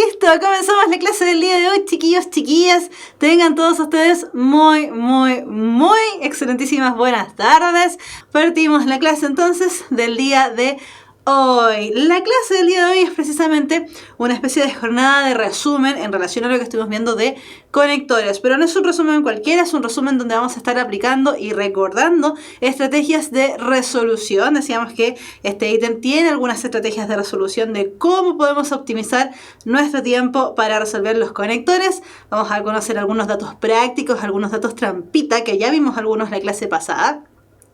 Listo, comenzamos la clase del día de hoy, chiquillos, chiquillas. Tengan todos ustedes muy excelentísimas buenas tardes. Partimos la clase entonces del día de hoy. La clase del día de hoy es precisamente una especie de jornada de resumen en relación a lo que estuvimos viendo de conectores, pero no es un resumen cualquiera, es un resumen donde vamos a estar aplicando y recordando estrategias de resolución. Decíamos que este ítem tiene algunas estrategias de resolución de cómo podemos optimizar nuestro tiempo para resolver los conectores. Vamos a conocer algunos datos prácticos, algunos datos trampita, que ya vimos algunos la clase pasada.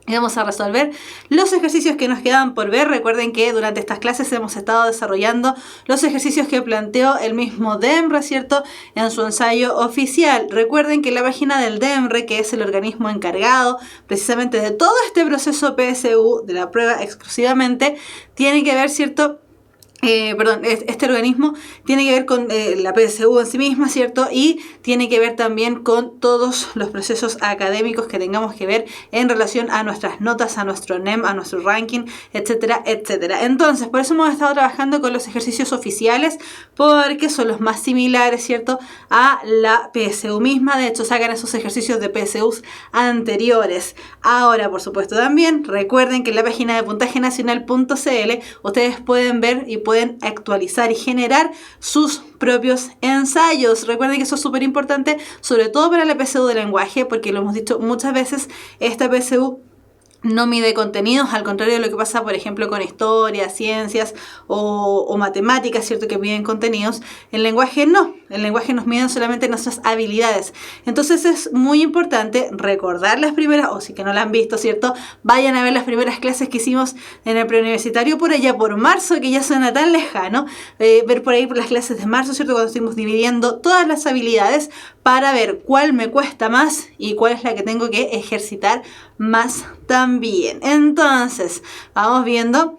Y vamos a resolver los ejercicios que nos quedan por ver. Recuerden que durante estas clases hemos estado desarrollando los ejercicios que planteó el mismo DEMRE, ¿cierto?, en su ensayo oficial. Recuerden que la página del DEMRE, que es el organismo encargado precisamente de todo este proceso PSU, de la prueba exclusivamente, tiene que ver, ¿cierto?, este organismo tiene que ver con la PSU en sí misma, ¿cierto? Y tiene que ver también con todos los procesos académicos que tengamos que ver en relación a nuestras notas, a nuestro NEM, a nuestro ranking, etcétera, etcétera. Entonces, por eso hemos estado trabajando con los ejercicios oficiales, porque son los más similares, ¿cierto?, a la PSU misma. De hecho, sacan esos ejercicios de PSUs anteriores. Ahora, por supuesto, también recuerden que en la página de puntajenacional.cl ustedes pueden ver y pueden actualizar y generar sus propios ensayos. Recuerden que eso es súper importante, sobre todo para la PSU de lenguaje, porque lo hemos dicho muchas veces, esta PSU no mide contenidos, al contrario de lo que pasa, por ejemplo, con historia, ciencias o matemáticas, ¿cierto?, que miden contenidos. El lenguaje no. El lenguaje nos mide solamente nuestras habilidades. Entonces es muy importante recordar las primeras, o si que no la han visto, ¿cierto?, vayan a ver las primeras clases que hicimos en el preuniversitario por allá por marzo, que ya suena tan lejano. Ver por ahí por las clases de marzo, ¿cierto?, cuando estuvimos dividiendo todas las habilidades para ver cuál me cuesta más y cuál es la que tengo que ejercitar más también. Entonces, vamos viendo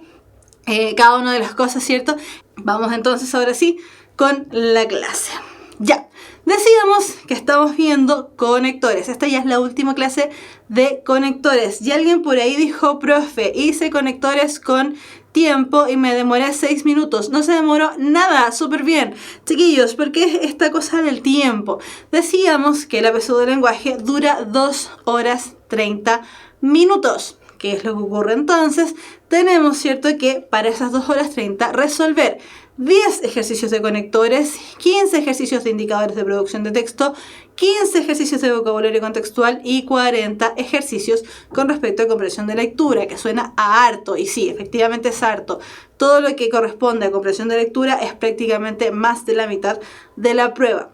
cada una de las cosas, ¿cierto? Vamos entonces ahora sí con la clase. Ya, decíamos que estamos viendo conectores. Esta ya es la última clase de conectores. Y alguien por ahí dijo, profe, hice conectores con tiempo y me demoré 6 minutos. No se demoró nada, súper bien. Chiquillos, ¿por qué esta cosa del tiempo? Decíamos que la PSU de lenguaje dura 2 horas 30 minutos. ¿Qué es lo que ocurre entonces? Tenemos, ¿cierto?, que para esas 2 horas 30 resolver 10 ejercicios de conectores, 15 ejercicios de indicadores de producción de texto, 15 ejercicios de vocabulario contextual y 40 ejercicios con respecto a comprensión de lectura, que suena a harto, y sí, efectivamente es harto. Todo lo que corresponde a comprensión de lectura es prácticamente más de la mitad de la prueba.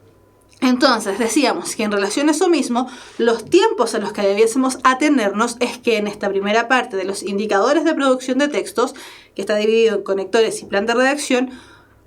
Entonces, decíamos que en relación a eso mismo, los tiempos a los que debiésemos atenernos es que en esta primera parte de los indicadores de producción de textos, que está dividido en conectores y plan de redacción,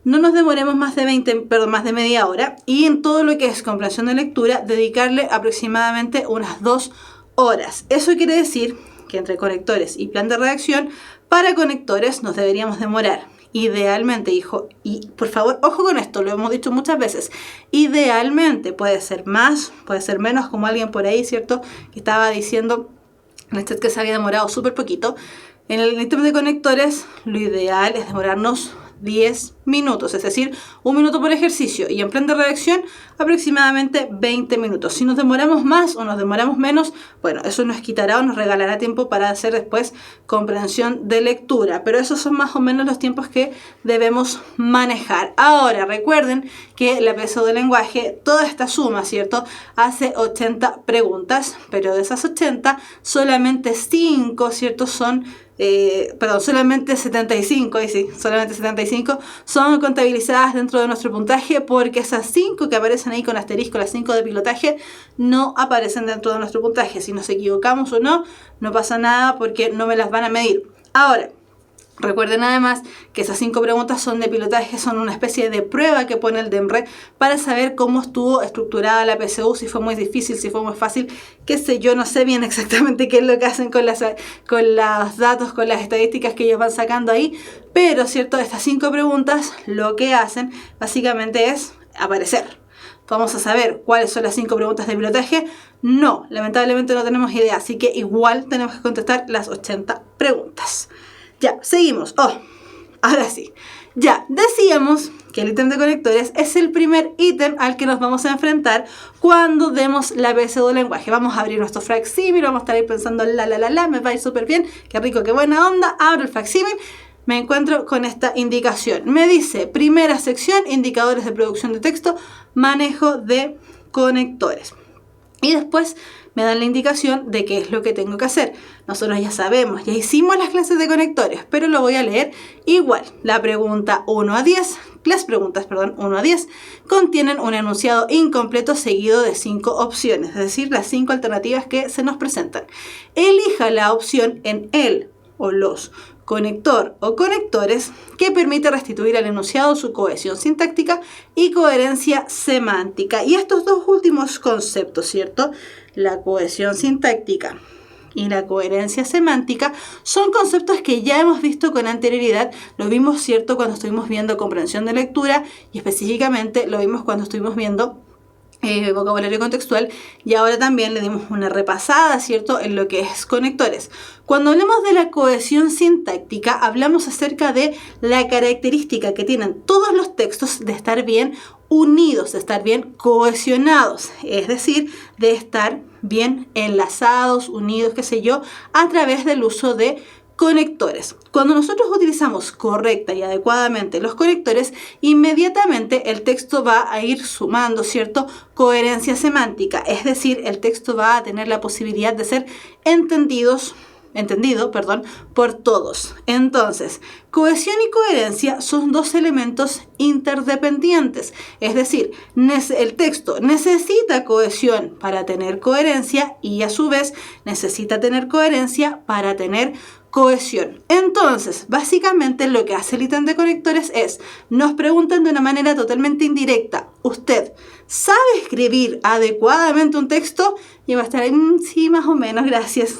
no nos demoremos más de media hora, y en todo lo que es comprensión de lectura, dedicarle aproximadamente unas 2 horas. Eso quiere decir que entre conectores y plan de redacción, para conectores nos deberíamos demorar idealmente, hijo, y por favor, ojo con esto, lo hemos dicho muchas veces, idealmente, puede ser más, puede ser menos, como alguien por ahí, ¿cierto?, que estaba diciendo en el chat que se había demorado súper poquito. En el ítem de conectores, lo ideal es demorarnos 10 minutos, es decir, 1 minuto por ejercicio, y en plan de redacción aproximadamente 20 minutos. Si nos demoramos más o nos demoramos menos, bueno, eso nos quitará o nos regalará tiempo para hacer después comprensión de lectura, pero esos son más o menos los tiempos que debemos manejar. Ahora, recuerden que la PSU de lenguaje, toda esta suma, ¿cierto?, hace 80 preguntas, pero de esas 80, solamente 5, ¿cierto?, solamente 75, y sí, solamente 75 son contabilizadas dentro de nuestro puntaje, porque esas 5 que aparecen ahí con asterisco, las 5 de pilotaje, no aparecen dentro de nuestro puntaje. Si nos equivocamos o no, no pasa nada porque no me las van a medir. Ahora, recuerden además que esas 5 preguntas son de pilotaje, son una especie de prueba que pone el DEMRE para saber cómo estuvo estructurada la PSU, si fue muy difícil, si fue muy fácil, qué sé yo, no sé bien exactamente qué es lo que hacen con los datos, con las estadísticas que ellos van sacando ahí, pero cierto, estas 5 preguntas lo que hacen básicamente es aparecer. ¿Vamos a saber cuáles son las 5 preguntas de pilotaje? No, lamentablemente no tenemos idea, así que igual tenemos que contestar las 80 preguntas. Ya, seguimos. Ahora sí. Ya, decíamos que el ítem de conectores es el primer ítem al que nos vamos a enfrentar cuando demos la PSU del lenguaje. Vamos a abrir nuestro facsímil, vamos a estar ahí pensando me va a ir súper bien, qué rico, qué buena onda. Abro el facsímil, me encuentro con esta indicación. Me dice, primera sección, indicadores de producción de texto, manejo de conectores. Y después me dan la indicación de qué es lo que tengo que hacer. Nosotros ya sabemos, ya hicimos las clases de conectores, pero lo voy a leer igual. La pregunta 1 a 10, las preguntas, 1 a 10, contienen un enunciado incompleto seguido de 5 opciones, es decir, las 5 alternativas que se nos presentan. Elija la opción en el o los conector o conectores que permite restituir al enunciado su cohesión sintáctica y coherencia semántica. Y estos dos últimos conceptos, ¿cierto? La cohesión sintáctica y la coherencia semántica son conceptos que ya hemos visto con anterioridad. Lo vimos, ¿cierto?, cuando estuvimos viendo comprensión de lectura y específicamente lo vimos cuando estuvimos viendo vocabulario contextual, y ahora también le dimos una repasada, ¿cierto?, en lo que es conectores. Cuando hablamos de la cohesión sintáctica, hablamos acerca de la característica que tienen todos los textos de estar bien unidos, de estar bien cohesionados, es decir, de estar bien enlazados, unidos, qué sé yo, a través del uso de conectores. Cuando nosotros utilizamos correcta y adecuadamente los conectores, inmediatamente el texto va a ir sumando, ¿cierto?, coherencia semántica, es decir, el texto va a tener la posibilidad de ser entendido, por todos. Entonces, cohesión y coherencia son dos elementos interdependientes, es decir, el texto necesita cohesión para tener coherencia y a su vez necesita tener coherencia para tener cohesión. Entonces, básicamente lo que hace el ítem de conectores es, nos preguntan de una manera totalmente indirecta, ¿usted sabe escribir adecuadamente un texto? Y va a estar ahí, sí, más o menos, gracias.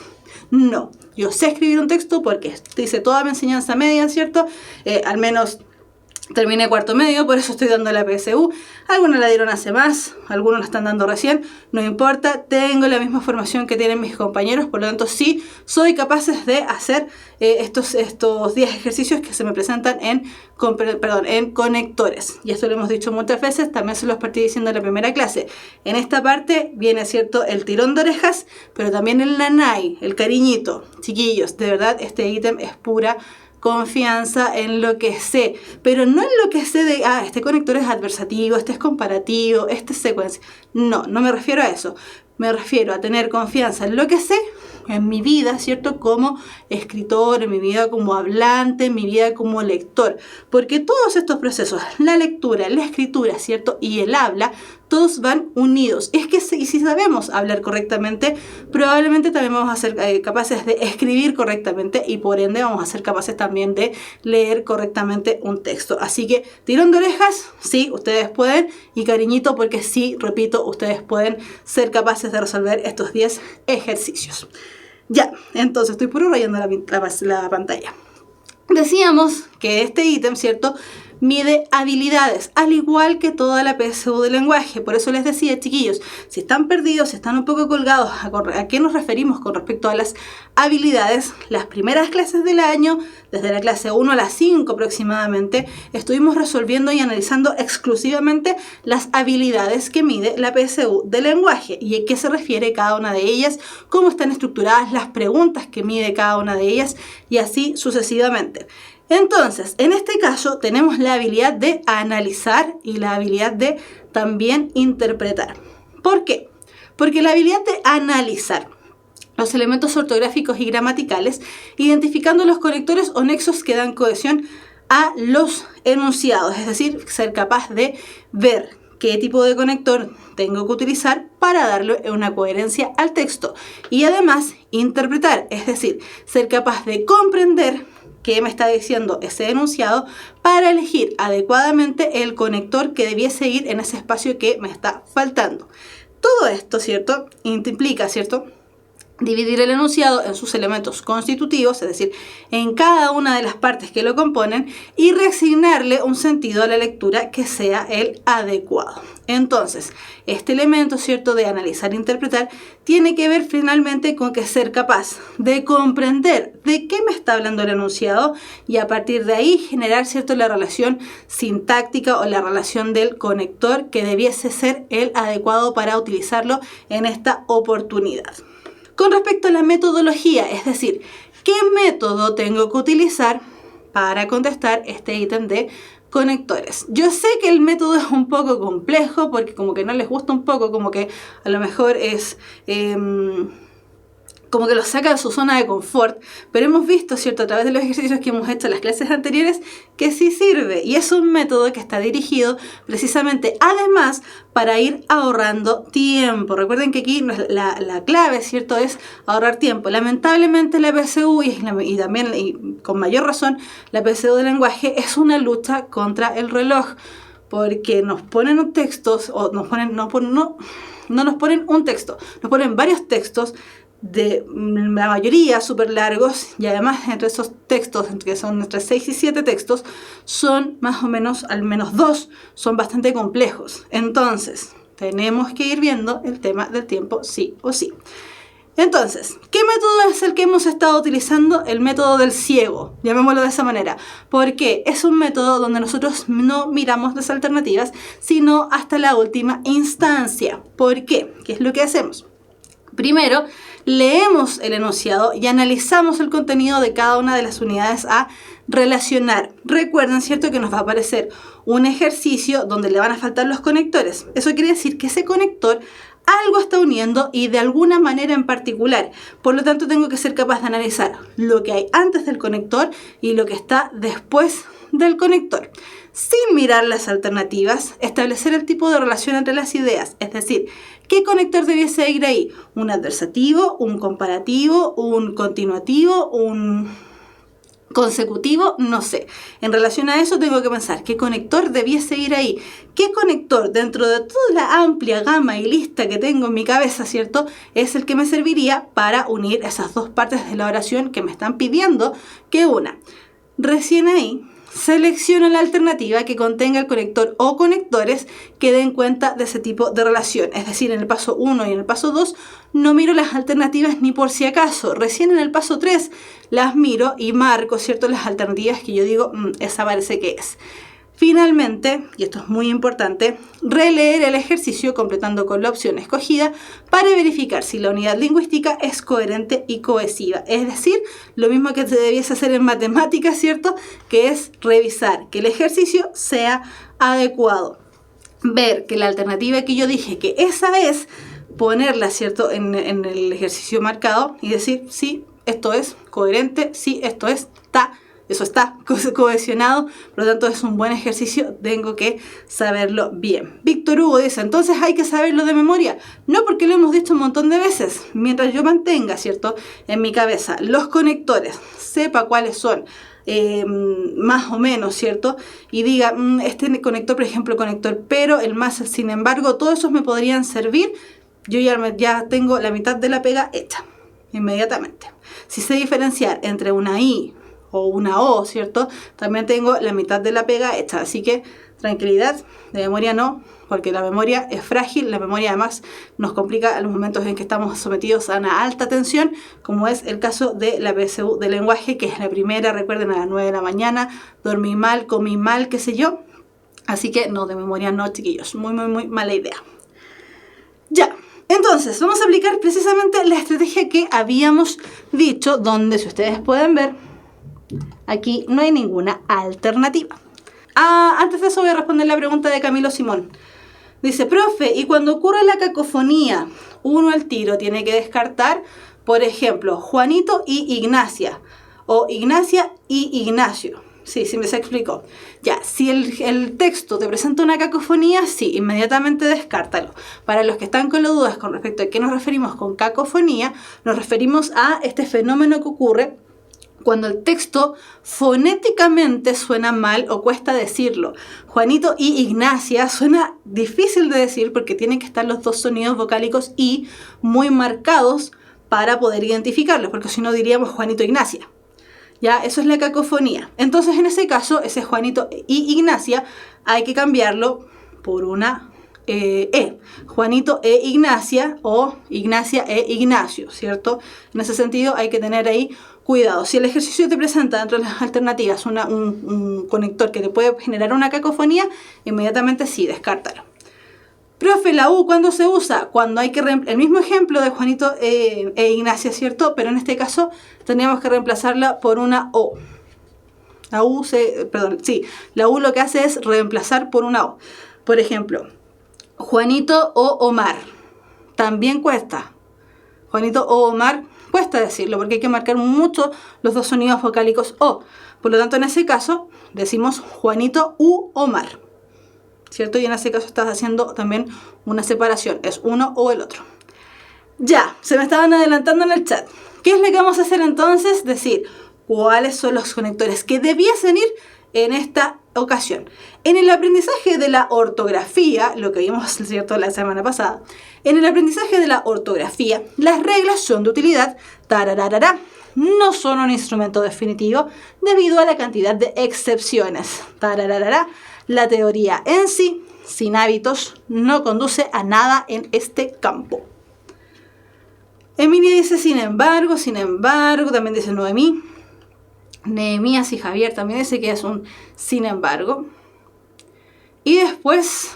No, yo sé escribir un texto porque hice toda mi enseñanza media, ¿cierto? Al menos terminé cuarto medio, por eso estoy dando la PSU. Algunos la dieron hace más, algunos la están dando recién, no importa, tengo la misma formación que tienen mis compañeros, por lo tanto sí soy capaz de hacer estos 10 ejercicios que se me presentan en conectores. Y esto lo hemos dicho muchas veces, también se los partí diciendo en la primera clase. En esta parte viene, ¿cierto?, el tirón de orejas, pero también el nanay, el cariñito. Chiquillos, de verdad, este ítem es pura confianza en lo que sé, pero no en lo que sé de, este conector es adversativo, este es comparativo, este es secuencia. No me refiero a eso. Me refiero a tener confianza en lo que sé, en mi vida, ¿cierto?, como escritor, en mi vida como hablante, en mi vida como lector. Porque todos estos procesos, la lectura, la escritura, ¿cierto?, y el habla, todos van unidos. Es que si sabemos hablar correctamente, probablemente también vamos a ser capaces de escribir correctamente y por ende vamos a ser capaces también de leer correctamente un texto. Así que tirón de orejas, sí, ustedes pueden, y cariñito porque sí, repito, ustedes pueden ser capaces de resolver estos 10 ejercicios. Ya, entonces estoy puro rayando la pantalla. Decíamos que este ítem, ¿cierto?, mide habilidades, al igual que toda la PSU del lenguaje. Por eso les decía, chiquillos, si están perdidos, si están un poco colgados, ¿a qué nos referimos con respecto a las habilidades? Las primeras clases del año, desde la clase 1 a la 5 aproximadamente, estuvimos resolviendo y analizando exclusivamente las habilidades que mide la PSU del lenguaje y a qué se refiere cada una de ellas, cómo están estructuradas las preguntas que mide cada una de ellas y así sucesivamente. Entonces, en este caso tenemos la habilidad de analizar y la habilidad de también interpretar. ¿Por qué? Porque la habilidad de analizar los elementos ortográficos y gramaticales, identificando los conectores o nexos que dan cohesión a los enunciados, es decir, ser capaz de ver qué tipo de conector tengo que utilizar para darle una coherencia al texto y además interpretar, es decir, ser capaz de comprender qué me está diciendo ese enunciado para elegir adecuadamente el conector que debiese ir en ese espacio que me está faltando. Todo esto, ¿cierto?, implica, ¿cierto?, dividir el enunciado en sus elementos constitutivos, es decir, en cada una de las partes que lo componen, y reasignarle un sentido a la lectura que sea el adecuado. Entonces, este elemento, ¿cierto?, de analizar e interpretar, tiene que ver finalmente con que ser capaz de comprender de qué me está hablando el enunciado y a partir de ahí generar, ¿cierto?, la relación sintáctica o la relación del conector que debiese ser el adecuado para utilizarlo en esta oportunidad. Con respecto a la metodología, es decir, ¿qué método tengo que utilizar para contestar este ítem de conectores? Yo sé que el método es un poco complejo porque como que no les gusta un poco, como que a lo mejor es... como que los saca de su zona de confort, pero hemos visto, ¿cierto?, a través de los ejercicios que hemos hecho en las clases anteriores, que sí sirve, y es un método que está dirigido precisamente, además, para ir ahorrando tiempo. Recuerden que aquí la clave, ¿cierto?, es ahorrar tiempo. Lamentablemente la PSU, y también, y con mayor razón, la PSU de lenguaje, es una lucha contra el reloj, porque nos ponen textos, o no nos ponen un texto, nos ponen varios textos, de la mayoría súper largos, y además entre esos textos, que son entre 6 y 7 textos, son más o menos, al menos 2, son bastante complejos. Entonces, tenemos que ir viendo el tema del tiempo sí o sí. Entonces, ¿qué método es el que hemos estado utilizando? El método del ciego, llamémoslo de esa manera, porque es un método donde nosotros no miramos las alternativas, sino hasta la última instancia. ¿Por qué? ¿Qué es lo que hacemos? Primero, leemos el enunciado y analizamos el contenido de cada una de las unidades a relacionar. Recuerden, ¿cierto?, que nos va a aparecer un ejercicio donde le van a faltar los conectores. Eso quiere decir que ese conector algo está uniendo y de alguna manera en particular. Por lo tanto, tengo que ser capaz de analizar lo que hay antes del conector y lo que está después del conector. Sin mirar las alternativas, establecer el tipo de relación entre las ideas, es decir, ¿qué conector debiese ir ahí? ¿Un adversativo, un comparativo, un continuativo, un consecutivo? No sé. En relación a eso tengo que pensar qué conector debiese ir ahí. ¿Qué conector dentro de toda la amplia gama y lista que tengo en mi cabeza, ¿cierto?, es el que me serviría para unir esas dos partes de la oración que me están pidiendo que una? Recién ahí selecciono la alternativa que contenga el conector o conectores que den cuenta de ese tipo de relación. Es decir, en el paso 1 y en el paso 2 no miro las alternativas ni por si acaso. Recién en el paso 3 las miro y marco, ¿cierto?, las alternativas que yo digo, esa parece que es. Finalmente, y esto es muy importante, releer el ejercicio completando con la opción escogida para verificar si la unidad lingüística es coherente y cohesiva. Es decir, lo mismo que se debiese hacer en matemáticas, ¿cierto?, que es revisar que el ejercicio sea adecuado. Ver que la alternativa que yo dije que esa es, ponerla, ¿cierto?, en el ejercicio marcado y decir, sí, esto es coherente, sí, esto eso está cohesionado, por lo tanto es un buen ejercicio, tengo que saberlo bien. Víctor Hugo dice, entonces hay que saberlo de memoria. No, porque lo hemos dicho un montón de veces. Mientras yo mantenga, ¿cierto?, en mi cabeza los conectores, sepa cuáles son, más o menos, ¿cierto?, y diga, este conector, por ejemplo, conector pero, el más, sin embargo, todos esos me podrían servir, yo ya tengo la mitad de la pega hecha, inmediatamente. Si sé diferenciar entre una I o una O, ¿cierto?, también tengo la mitad de la pega hecha. Así que tranquilidad, de memoria no, porque la memoria es frágil. La memoria además nos complica en los momentos en que estamos sometidos a una alta tensión, como es el caso de la PSU de lenguaje, que es la primera, recuerden, a las 9 de la mañana, dormí mal, comí mal, qué sé yo. Así que no, de memoria no, chiquillos, muy mala idea. Ya. Entonces, vamos a aplicar precisamente la estrategia que habíamos dicho, donde, si ustedes pueden ver, aquí no hay ninguna alternativa. Antes de eso voy a responder la pregunta de Camilo Simón. Dice, profe, y cuando ocurre la cacofonía, uno al tiro tiene que descartar, por ejemplo, Juanito y Ignacia, o Ignacia y Ignacio. Sí, me se explicó. Ya, si el texto te presenta una cacofonía, sí, inmediatamente descártalo. Para los que están con las dudas con respecto a qué nos referimos con cacofonía, nos referimos a este fenómeno que ocurre cuando el texto fonéticamente suena mal o cuesta decirlo. Juanito y Ignacia suena difícil de decir porque tienen que estar los dos sonidos vocálicos y muy marcados para poder identificarlos, porque si no diríamos Juanito e Ignacia. Ya, eso es la cacofonía. Entonces, en ese caso, ese Juanito y Ignacia hay que cambiarlo por una Juanito e Ignacia o Ignacia e Ignacio, ¿cierto? En ese sentido hay que tener ahí cuidado. Si el ejercicio te presenta dentro de las alternativas un conector que te puede generar una cacofonía, inmediatamente sí, descártalo. Profe, la U, ¿cuándo se usa? Cuando hay que el mismo ejemplo de Juanito e Ignacia, ¿cierto? Pero en este caso tendríamos que reemplazarla por una O. La U lo que hace es reemplazar por una O. Por ejemplo, Juanito o Omar. También cuesta. Juanito o Omar cuesta decirlo porque hay que marcar mucho los dos sonidos vocálicos O. Por lo tanto, en ese caso decimos Juanito u Omar, ¿cierto? Y en ese caso estás haciendo también una separación. Es uno o el otro. Ya, se me estaban adelantando en el chat. ¿Qué es lo que vamos a hacer entonces? Decir cuáles son los conectores que debiesen ir en esta ocasión. En el aprendizaje de la ortografía, lo que vimos, ¿cierto?, la semana pasada, en el aprendizaje de la ortografía, las reglas son de utilidad, tarararara, no son un instrumento definitivo debido a la cantidad de excepciones. Tarararara, la teoría en sí, sin hábitos, no conduce a nada en este campo. Emilia dice sin embargo, también dice Noemí. Nehemías y Javier también dice que es un sin embargo. Y después,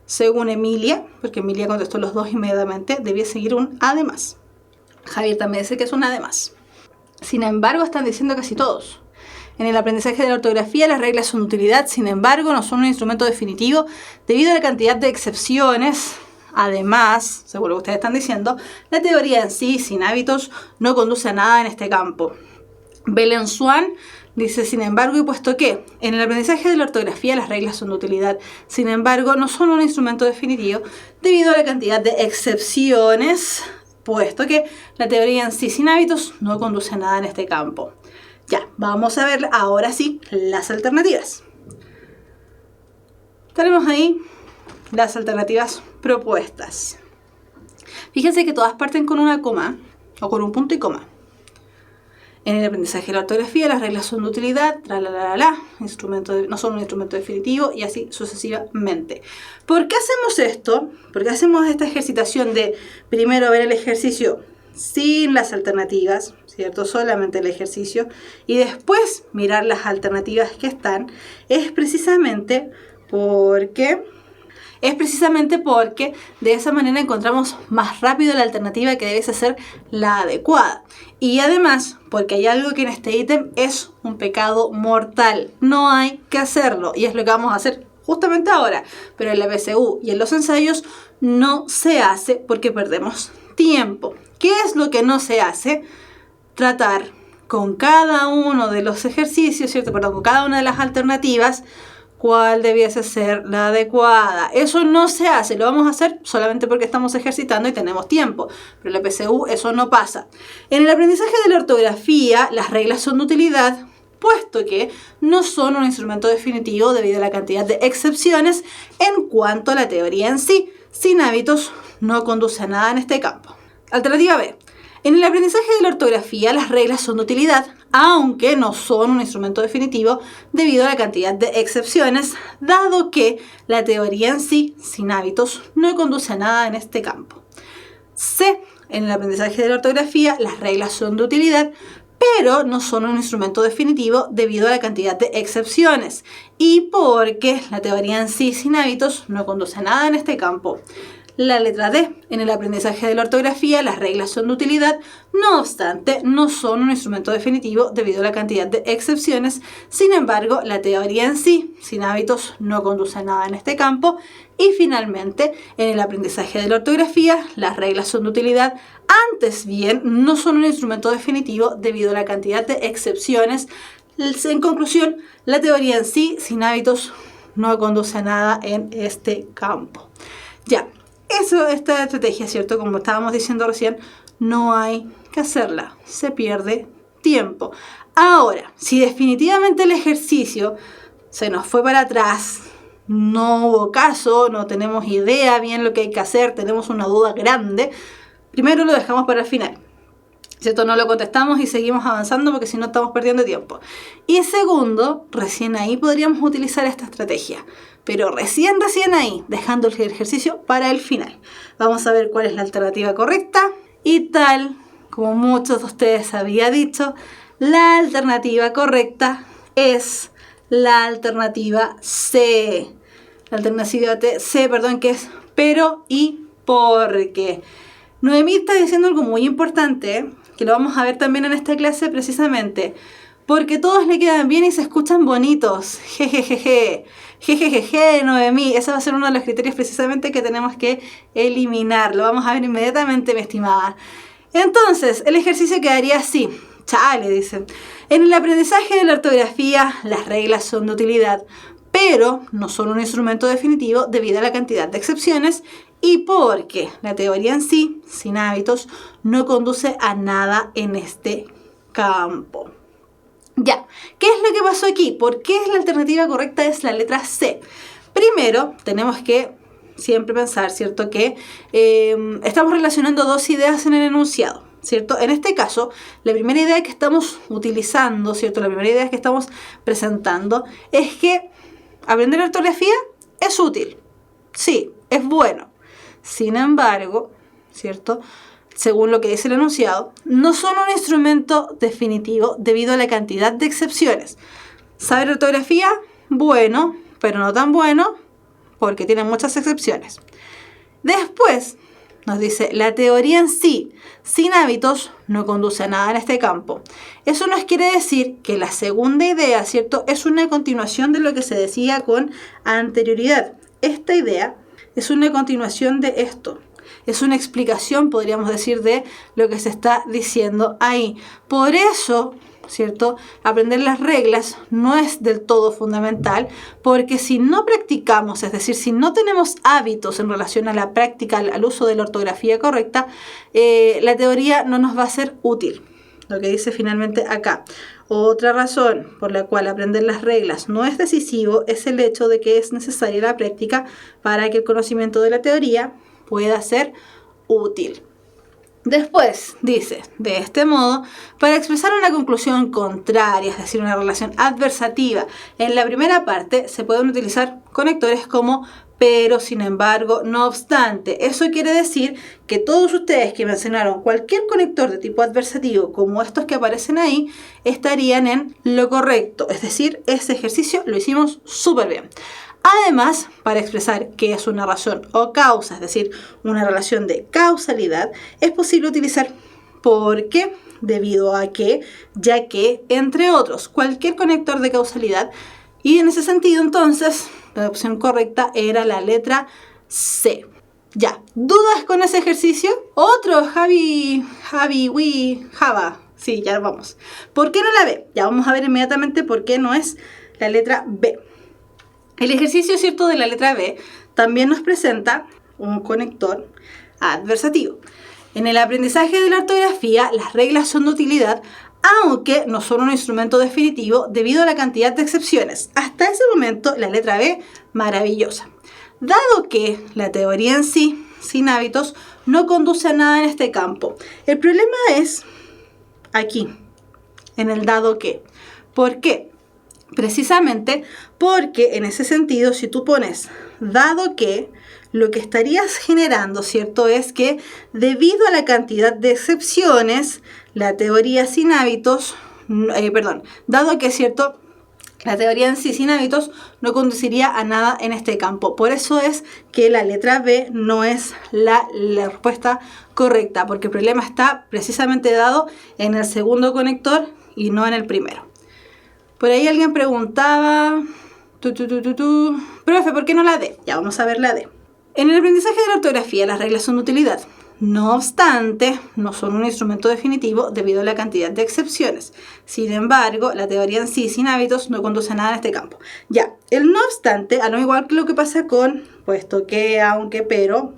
según Emilia, porque Emilia contestó los dos inmediatamente, debía seguir un además. Javier también dice que es un además. Sin embargo, están diciendo casi todos. En el aprendizaje de la ortografía, las reglas son de utilidad, sin embargo, no son un instrumento definitivo debido a la cantidad de excepciones. Además, según lo que ustedes están diciendo, la teoría en sí, sin hábitos, no conduce a nada en este campo. Belén Swan dice, sin embargo, y puesto que en el aprendizaje de la ortografía las reglas son de utilidad, sin embargo, no son un instrumento definitivo debido a la cantidad de excepciones, puesto que la teoría en sí sin hábitos no conduce a nada en este campo. Ya, vamos a ver ahora sí las alternativas. Tenemos ahí las alternativas propuestas. Fíjense que todas parten con una coma o con un punto y coma. En el aprendizaje de la ortografía, las reglas son de utilidad, no son un instrumento definitivo y así sucesivamente. ¿Por qué hacemos esto? ¿Por qué hacemos esta ejercitación de primero ver el ejercicio sin las alternativas, ¿cierto? Solamente el ejercicio y después mirar las alternativas que están? Es precisamente porque de esa manera encontramos más rápido la alternativa que debe ser la adecuada. Y además, porque hay algo que en este ítem es un pecado mortal. No hay que hacerlo. Y es lo que vamos a hacer justamente ahora. Pero en la PSU y en los ensayos no se hace porque perdemos tiempo. ¿Qué es lo que no se hace? Tratar con cada uno de los ejercicios, ¿cierto? Perdón, con cada una de las alternativas, cuál debiese ser la adecuada. Eso no se hace, lo vamos a hacer solamente porque estamos ejercitando y tenemos tiempo. Pero en la PSU eso no pasa. En el aprendizaje de la ortografía, las reglas son de utilidad, puesto que no son un instrumento definitivo debido a la cantidad de excepciones en cuanto a la teoría en sí. Sin hábitos no conduce a nada en este campo. Alternativa B. En el aprendizaje de la ortografía, las reglas son de utilidad, aunque no son un instrumento definitivo debido a la cantidad de excepciones, dado que la teoría en sí, sin hábitos, no conduce a nada en este campo. C. En el aprendizaje de la ortografía, las reglas son de utilidad, pero no son un instrumento definitivo debido a la cantidad de excepciones y porque la teoría en sí, sin hábitos, no conduce a nada en este campo. La letra D. En el aprendizaje de la ortografía, las reglas son de utilidad, no obstante, no son un instrumento definitivo debido a la cantidad de excepciones. Sin embargo, la teoría en sí, sin hábitos, no conduce a nada en este campo. Y finalmente, en el aprendizaje de la ortografía, las reglas son de utilidad, antes bien, no son un instrumento definitivo debido a la cantidad de excepciones. En conclusión, la teoría en sí, sin hábitos, no conduce a nada en este campo. Ya. Esta estrategia, ¿cierto? Como estábamos diciendo recién, no hay que hacerla. Se pierde tiempo. Ahora, si definitivamente el ejercicio se nos fue para atrás, no hubo caso, no tenemos idea bien lo que hay que hacer, tenemos una duda grande, primero lo dejamos para el final, ¿cierto? No lo contestamos y seguimos avanzando porque si no estamos perdiendo tiempo. Y segundo, recién ahí podríamos utilizar esta estrategia, pero recién ahí, dejando el ejercicio para el final. Vamos a ver cuál es la alternativa correcta y tal como muchos de ustedes había dicho, la alternativa correcta es la alternativa C. La alternativa C, que es pero y porque. Noemí está diciendo algo muy importante, que lo vamos a ver también en esta clase precisamente, porque todos le quedan bien y se escuchan bonitos. Jejejeje, jejejeje, Noemí. Ese va a ser uno de los criterios precisamente que tenemos que eliminar. Lo vamos a ver inmediatamente, mi estimada. Entonces, el ejercicio quedaría así. Chale, dicen. En el aprendizaje de la ortografía, las reglas son de utilidad, pero no son un instrumento definitivo debido a la cantidad de excepciones y porque la teoría en sí, sin hábitos, no conduce a nada en este campo. Ya, ¿qué es lo que pasó aquí? ¿Por qué la alternativa correcta es la letra C? Primero, tenemos que siempre pensar, ¿cierto? Que estamos relacionando dos ideas en el enunciado, ¿cierto? En este caso, la primera idea que estamos utilizando, ¿cierto? La primera idea que estamos presentando es que aprender ortografía es útil. Sí, es bueno. Sin embargo, ¿cierto? Según lo que dice el enunciado, no son un instrumento definitivo debido a la cantidad de excepciones. ¿Saber ortografía? Bueno, pero no tan bueno porque tiene muchas excepciones. Después nos dice, la teoría en sí, sin hábitos, no conduce a nada en este campo. Eso nos quiere decir que la segunda idea, ¿cierto?, es una continuación de lo que se decía con anterioridad. Esta idea es una continuación de esto. Es una explicación, podríamos decir, de lo que se está diciendo ahí. Por eso, ¿cierto?, aprender las reglas no es del todo fundamental, porque si no practicamos, es decir, si no tenemos hábitos en relación a la práctica, al uso de la ortografía correcta, la teoría no nos va a ser útil. Lo que dice finalmente acá. Otra razón por la cual aprender las reglas no es decisivo es el hecho de que es necesaria la práctica para que el conocimiento de la teoría pueda ser útil. Después dice, de este modo, para expresar una conclusión contraria, es decir, una relación adversativa, en la primera parte se pueden utilizar conectores como pero, sin embargo, no obstante. Eso quiere decir que todos ustedes que mencionaron cualquier conector de tipo adversativo, como estos que aparecen ahí, estarían en lo correcto. Es decir, ese ejercicio lo hicimos súper bien. Además, para expresar qué es una razón o causa, es decir, una relación de causalidad, es posible utilizar porque, debido a que, ya que, entre otros, cualquier conector de causalidad. Y en ese sentido, entonces, la opción correcta era la letra C. Ya, ¿dudas con ese ejercicio? Otro, Java. Sí, ya vamos. ¿Por qué no la B? Ya vamos a ver inmediatamente por qué no es la letra B. El ejercicio, ¿cierto?, de la letra B también nos presenta un conector adversativo. En el aprendizaje de la ortografía, las reglas son de utilidad, aunque no son un instrumento definitivo debido a la cantidad de excepciones. Hasta ese momento, la letra B, maravillosa. Dado que la teoría en sí, sin hábitos, no conduce a nada en este campo. El problema es aquí, en el dado que. ¿Por qué? Precisamente porque en ese sentido, si tú pones dado que, lo que estarías generando, ¿cierto?, es que debido a la cantidad de excepciones, la teoría sin hábitos, dado que, ¿cierto?, la teoría en sí sin hábitos no conduciría a nada en este campo. Por eso es que la letra B no es la respuesta correcta, porque el problema está precisamente dado en el segundo conector y no en el primero. Por ahí alguien preguntaba, profe, ¿por qué no la D? Ya vamos a ver la D. En el aprendizaje de la ortografía, las reglas son de utilidad. No obstante, no son un instrumento definitivo debido a la cantidad de excepciones. Sin embargo, la teoría en sí, sin hábitos, no conduce a nada en este campo. Ya, el no obstante, a lo igual que lo que pasa con puesto que, aunque, pero,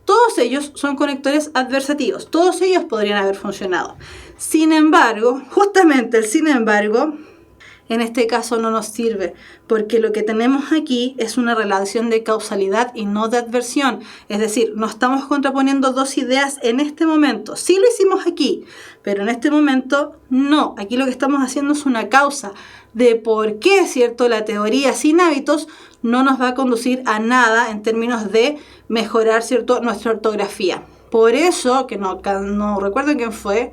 todos ellos son conectores adversativos. Todos ellos podrían haber funcionado. Sin embargo, justamente el sin embargo en este caso no nos sirve, porque lo que tenemos aquí es una relación de causalidad y no de adversión. Es decir, no estamos contraponiendo dos ideas en este momento. Sí lo hicimos aquí, pero en este momento no. Aquí lo que estamos haciendo es una causa de por qué, ¿cierto?, la teoría sin hábitos no nos va a conducir a nada en términos de mejorar, ¿cierto?, nuestra ortografía. Por eso, que no recuerdo quién fue.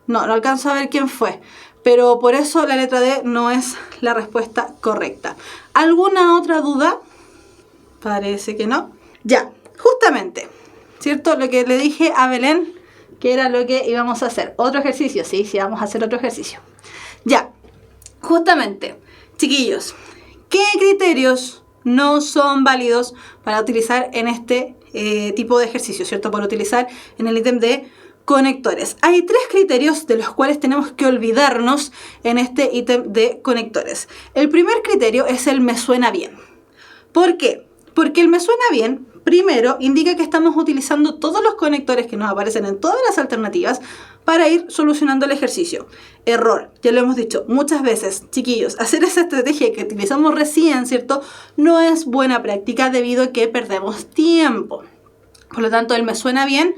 No alcanzo a ver quién fue. Pero por eso la letra D no es la respuesta correcta. ¿Alguna otra duda? Parece que no. Ya, justamente, ¿cierto? Lo que le dije a Belén, que era lo que íbamos a hacer. Otro ejercicio, sí, vamos a hacer otro ejercicio. Ya, justamente, chiquillos, ¿qué criterios no son válidos para utilizar en este tipo de ejercicio, ¿cierto? Para utilizar en el ítem de conectores. Hay 3 criterios de los cuales tenemos que olvidarnos en este ítem de conectores. El primer criterio es el me suena bien. ¿Por qué? Porque el me suena bien, primero, indica que estamos utilizando todos los conectores que nos aparecen en todas las alternativas para ir solucionando el ejercicio. Error, ya lo hemos dicho muchas veces, chiquillos, hacer esa estrategia que utilizamos recién, ¿cierto?, no es buena práctica debido a que perdemos tiempo. Por lo tanto, el me suena bien,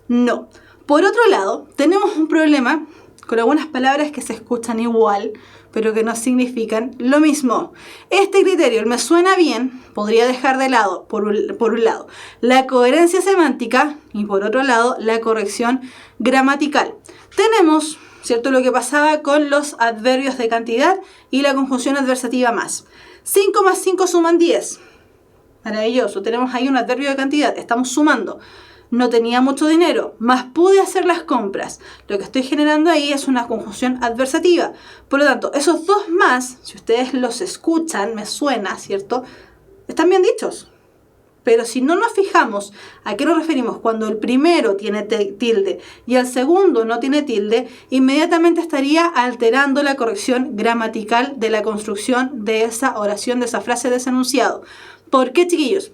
no. Por otro lado, tenemos un problema con algunas palabras que se escuchan igual, pero que no significan lo mismo. Este criterio, el me suena bien, podría dejar de lado, por un lado, la coherencia semántica y por otro lado, la corrección gramatical. Tenemos, ¿cierto?, lo que pasaba con los adverbios de cantidad y la conjunción adversativa más. 5 más 5 suman 10. Maravilloso, tenemos ahí un adverbio de cantidad, estamos sumando. No tenía mucho dinero, más pude hacer las compras. Lo que estoy generando ahí es una conjunción adversativa. Por lo tanto, esos dos más, si ustedes los escuchan, me suena, ¿cierto?, están bien dichos. Pero si no nos fijamos a qué nos referimos cuando el primero tiene tilde y el segundo no tiene tilde, inmediatamente estaría alterando la corrección gramatical de la construcción de esa oración, de esa frase, de ese enunciado. ¿Por qué, chiquillos?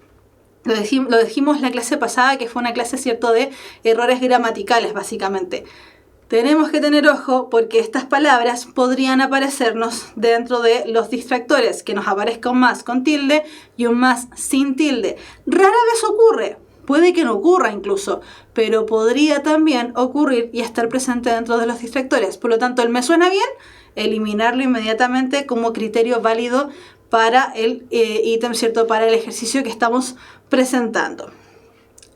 Lo dijimos la clase pasada, que fue una clase, ¿cierto?, de errores gramaticales, básicamente. Tenemos que tener ojo porque estas palabras podrían aparecernos dentro de los distractores, que nos aparezca un más con tilde y un más sin tilde. Rara vez ocurre, puede que no ocurra incluso, pero podría también ocurrir y estar presente dentro de los distractores. Por lo tanto, el me suena bien, eliminarlo inmediatamente como criterio válido para el ítem, ¿cierto?, para el ejercicio que estamos presentando.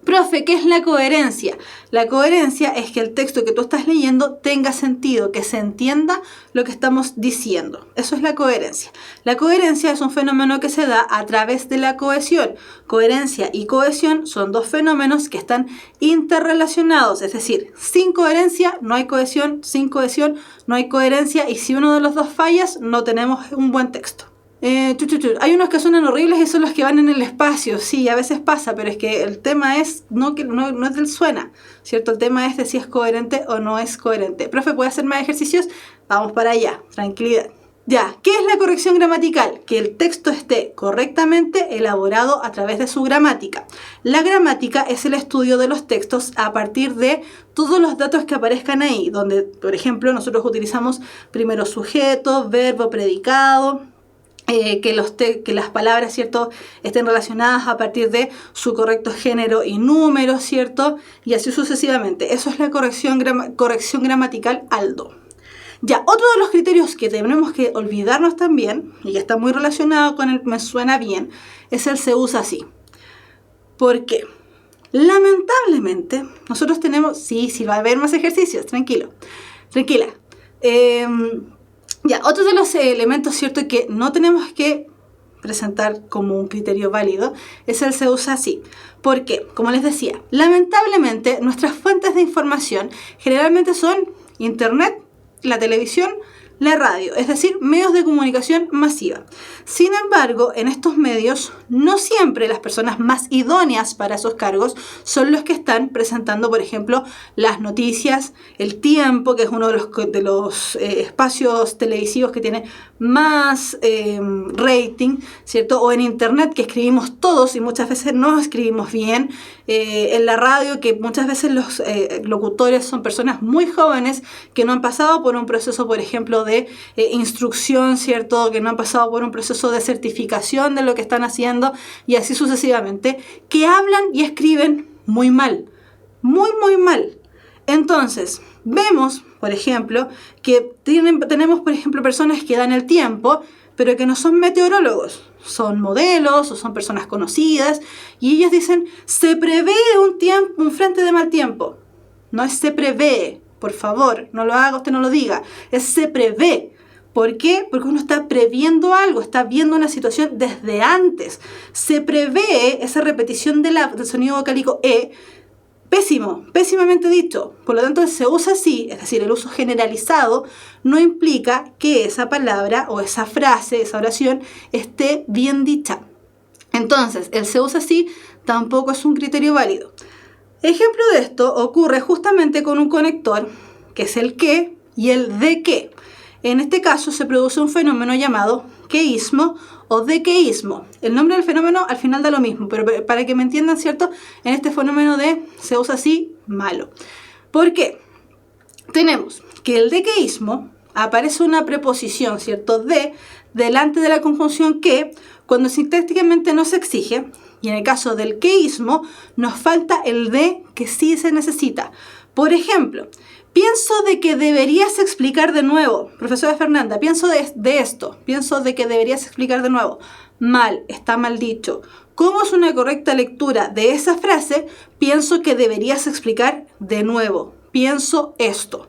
Profe, ¿qué es la coherencia? La coherencia es que el texto que tú estás leyendo tenga sentido, que se entienda lo que estamos diciendo. Eso es la coherencia. La coherencia es un fenómeno que se da a través de la cohesión. Coherencia y cohesión son dos fenómenos que están interrelacionados, es decir, sin coherencia no hay cohesión, sin cohesión no hay coherencia y si uno de los dos fallas no tenemos un buen texto. Hay unos que suenan horribles y son los que van en el espacio. Sí, a veces pasa, pero es que el tema es no es del suena, ¿cierto? El tema es de si es coherente o no es coherente. Profe, ¿puede hacer más ejercicios? Vamos para allá, tranquilidad. Ya, ¿qué es la corrección gramatical? Que el texto esté correctamente elaborado a través de su gramática. La gramática es el estudio de los textos a partir de todos los datos que aparezcan ahí, donde, por ejemplo, nosotros utilizamos primero sujeto, verbo, predicado, que las palabras, ¿cierto?, estén relacionadas a partir de su correcto género y número, ¿cierto? Y así sucesivamente. Eso es la corrección gramatical ALDO. Ya, otro de los criterios que tenemos que olvidarnos también, y que está muy relacionado con el me suena bien, es el se usa así. ¿Por qué? Lamentablemente, nosotros tenemos... Sí, va a haber más ejercicios, tranquila. Ya, otro de los elementos, ¿cierto?, que no tenemos que presentar como un criterio válido es el se usa así. ¿Por qué? Como les decía, lamentablemente nuestras fuentes de información generalmente son internet, la televisión, la radio, es decir, medios de comunicación masiva. Sin embargo, en estos medios no siempre las personas más idóneas para esos cargos son los que están presentando, por ejemplo, las noticias, El Tiempo, que es uno de los espacios televisivos que tiene más rating, ¿cierto? O en internet, que escribimos todos y muchas veces no escribimos bien. En la radio, que muchas veces los locutores son personas muy jóvenes que no han pasado por un proceso, por ejemplo, de instrucción, ¿cierto? Que no han pasado por un proceso de certificación de lo que están haciendo y así sucesivamente, que hablan y escriben muy mal, muy, muy mal. Entonces, vemos, por ejemplo, que tenemos, por ejemplo, personas que dan El Tiempo, pero que no son meteorólogos, son modelos o son personas conocidas, y ellos dicen, se prevé un frente de mal tiempo. No es se prevé, por favor, no lo haga, usted no lo diga, es se prevé. ¿Por qué? Porque uno está previendo algo, está viendo una situación desde antes. Se prevé esa repetición del sonido vocálico E, pésimamente dicho. Por lo tanto, se usa así, es decir, el uso generalizado no implica que esa palabra o esa frase, esa oración, esté bien dicha. Entonces, el se usa así tampoco es un criterio válido. Ejemplo de esto ocurre justamente con un conector, que es el que y el de que. En este caso se produce un fenómeno llamado queísmo o dequeísmo. El nombre del fenómeno al final da lo mismo, pero para que me entiendan, ¿cierto? En este fenómeno de se usa así, malo. ¿Por qué? Tenemos que el dequeísmo aparece una preposición, ¿cierto? De delante de la conjunción que, cuando sintácticamente no se exige, y en el caso del queísmo nos falta el de que sí se necesita. Por ejemplo, pienso de que deberías explicar de nuevo. Profesora Fernanda, pienso de esto. Pienso de que deberías explicar de nuevo. Mal, está mal dicho. ¿Cómo es una correcta lectura de esa frase? Pienso que deberías explicar de nuevo. Pienso esto.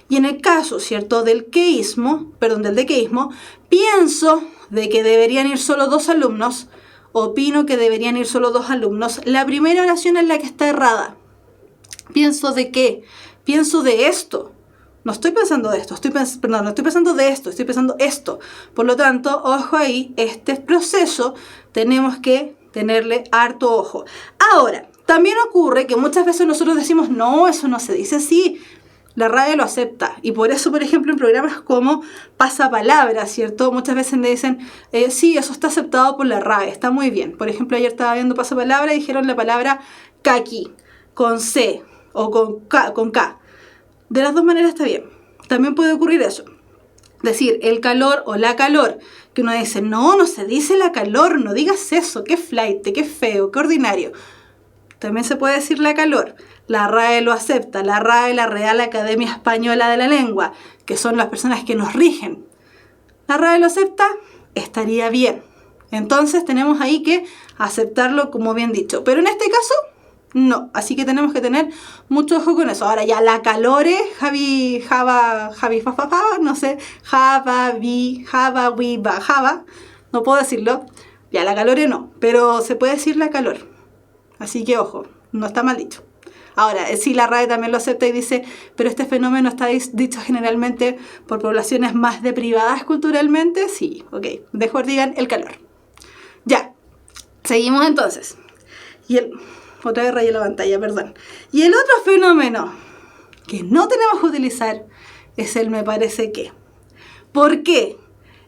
Y en el caso, ¿cierto?, del dequeísmo, pienso de que deberían ir solo 2 alumnos. Opino que deberían ir solo 2 alumnos. La primera oración es la que está errada. ¿Pienso de qué? Pienso de esto. No estoy pensando de esto, no estoy pensando de esto, estoy pensando esto. Por lo tanto, ojo ahí, este proceso tenemos que tenerle harto ojo. Ahora, también ocurre que muchas veces nosotros decimos, no, eso no se dice así. La RAE lo acepta y por eso, por ejemplo, en programas como Pasapalabra, ¿cierto? Muchas veces me dicen, sí, eso está aceptado por la RAE, está muy bien. Por ejemplo, ayer estaba viendo Pasapalabra y dijeron la palabra caqui, con C o con K. De las dos maneras está bien. También puede ocurrir eso. Decir el calor o la calor, que uno dice, no se dice la calor, no digas eso, qué flaite, qué feo, qué ordinario. También se puede decir la calor. La RAE lo acepta, la RAE, la Real Academia Española de la Lengua, que son las personas que nos rigen. La RAE lo acepta, estaría bien. Entonces tenemos ahí que aceptarlo como bien dicho. Pero en este caso, no. Así que tenemos que tener mucho ojo con eso. Ahora ya la calore, Java, no sé, Java, no puedo decirlo. Ya la calore no, pero se puede decir la calor. Así que ojo, no está mal dicho. Ahora, sí, la RAE también lo acepta y dice, pero este fenómeno está dicho generalmente por poblaciones más deprivadas culturalmente. Sí, ok, mejor digan el calor. Ya, seguimos entonces. Otra vez rayé la pantalla, perdón. Y el otro fenómeno que no tenemos que utilizar es el me parece que. ¿Por qué?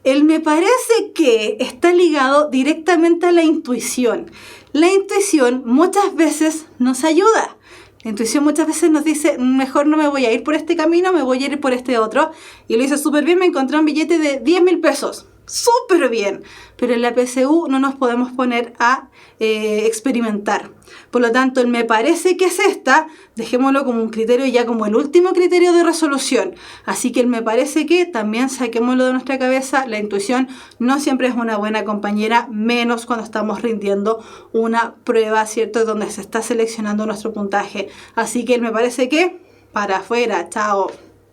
El me parece que está ligado directamente a la intuición. La intuición muchas veces nos ayuda. La intuición muchas veces nos dice, mejor no me voy a ir por este camino, me voy a ir por este otro. Y lo hice súper bien, me encontré un billete de 10.000 pesos. Súper bien. Pero en la PSU no nos podemos poner a experimentar. Por lo tanto, el me parece que es esta, dejémoslo como un criterio ya como el último criterio de resolución. Así que el me parece que también saquémoslo de nuestra cabeza. La intuición no siempre es una buena compañera, menos cuando estamos rindiendo una prueba, ¿cierto?, donde se está seleccionando nuestro puntaje. Así que el me parece que, para afuera, chao.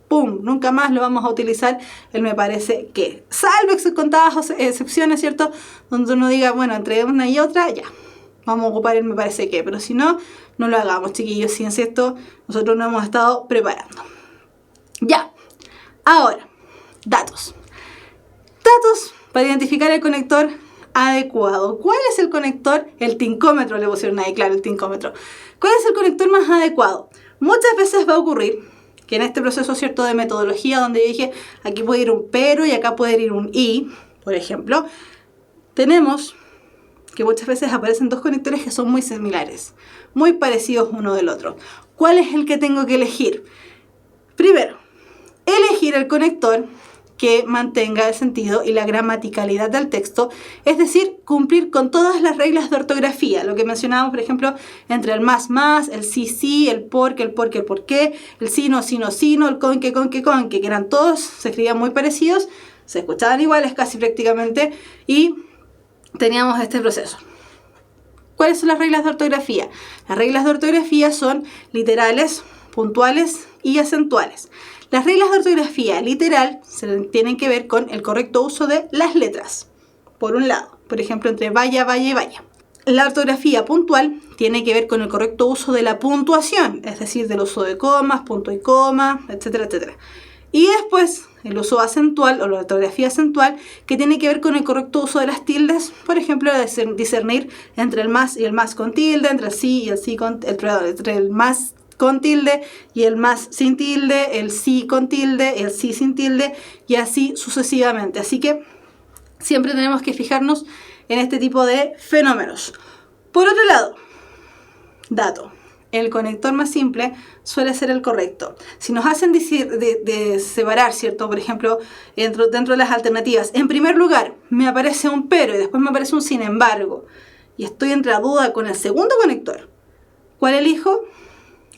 ¡Pum! Nunca más lo vamos a utilizar el me parece que. Salvo contadas excepciones, ¿cierto? Donde uno diga, bueno, entre una y otra, ya. Vamos a ocupar el me parece que. Pero si no, no lo hagamos, chiquillos. Si en esto nosotros no hemos estado preparando. Ya. Ahora, datos. Datos para identificar el conector adecuado. ¿Cuál es el conector? El tincómetro le pusieron ahí, claro, el tincómetro. ¿Cuál es el conector más adecuado? Muchas veces va a ocurrir que en este proceso, ¿cierto?, de metodología, donde yo dije, aquí puede ir un pero y acá puede ir un y, por ejemplo, tenemos que muchas veces aparecen dos conectores que son muy similares, muy parecidos uno del otro. ¿Cuál es el que tengo que elegir? Primero, elegir el conector que mantenga el sentido y la gramaticalidad del texto, es decir, cumplir con todas las reglas de ortografía, lo que mencionábamos, por ejemplo, entre el más, el sí, el porque, el por qué, el sino, el con que, que eran todos, se escribían muy parecidos, se escuchaban iguales casi prácticamente, y teníamos este proceso. ¿Cuáles son las reglas de ortografía? Las reglas de ortografía son literales, puntuales y acentuales. Las reglas de ortografía literal tienen que ver con el correcto uso de las letras, por un lado, por ejemplo, entre vaya, vaya y vaya. La ortografía puntual tiene que ver con el correcto uso de la puntuación, es decir, del uso de comas, punto y coma, etcétera, etcétera. Y después, el uso acentual o la ortografía acentual, que tiene que ver con el correcto uso de las tildes, por ejemplo, discernir entre el más y el más con tilde, entre el sí y el sí con entre el más con tilde y el más sin tilde, el sí con tilde, el sí sin tilde y así sucesivamente. Así que siempre tenemos que fijarnos en este tipo de fenómenos. Por otro lado, dato. El conector más simple suele ser el correcto. Si nos hacen de separar, ¿cierto? Por ejemplo, dentro de las alternativas, en primer lugar me aparece un pero y después me aparece un sin embargo, y estoy entre la duda con el segundo conector, ¿cuál elijo?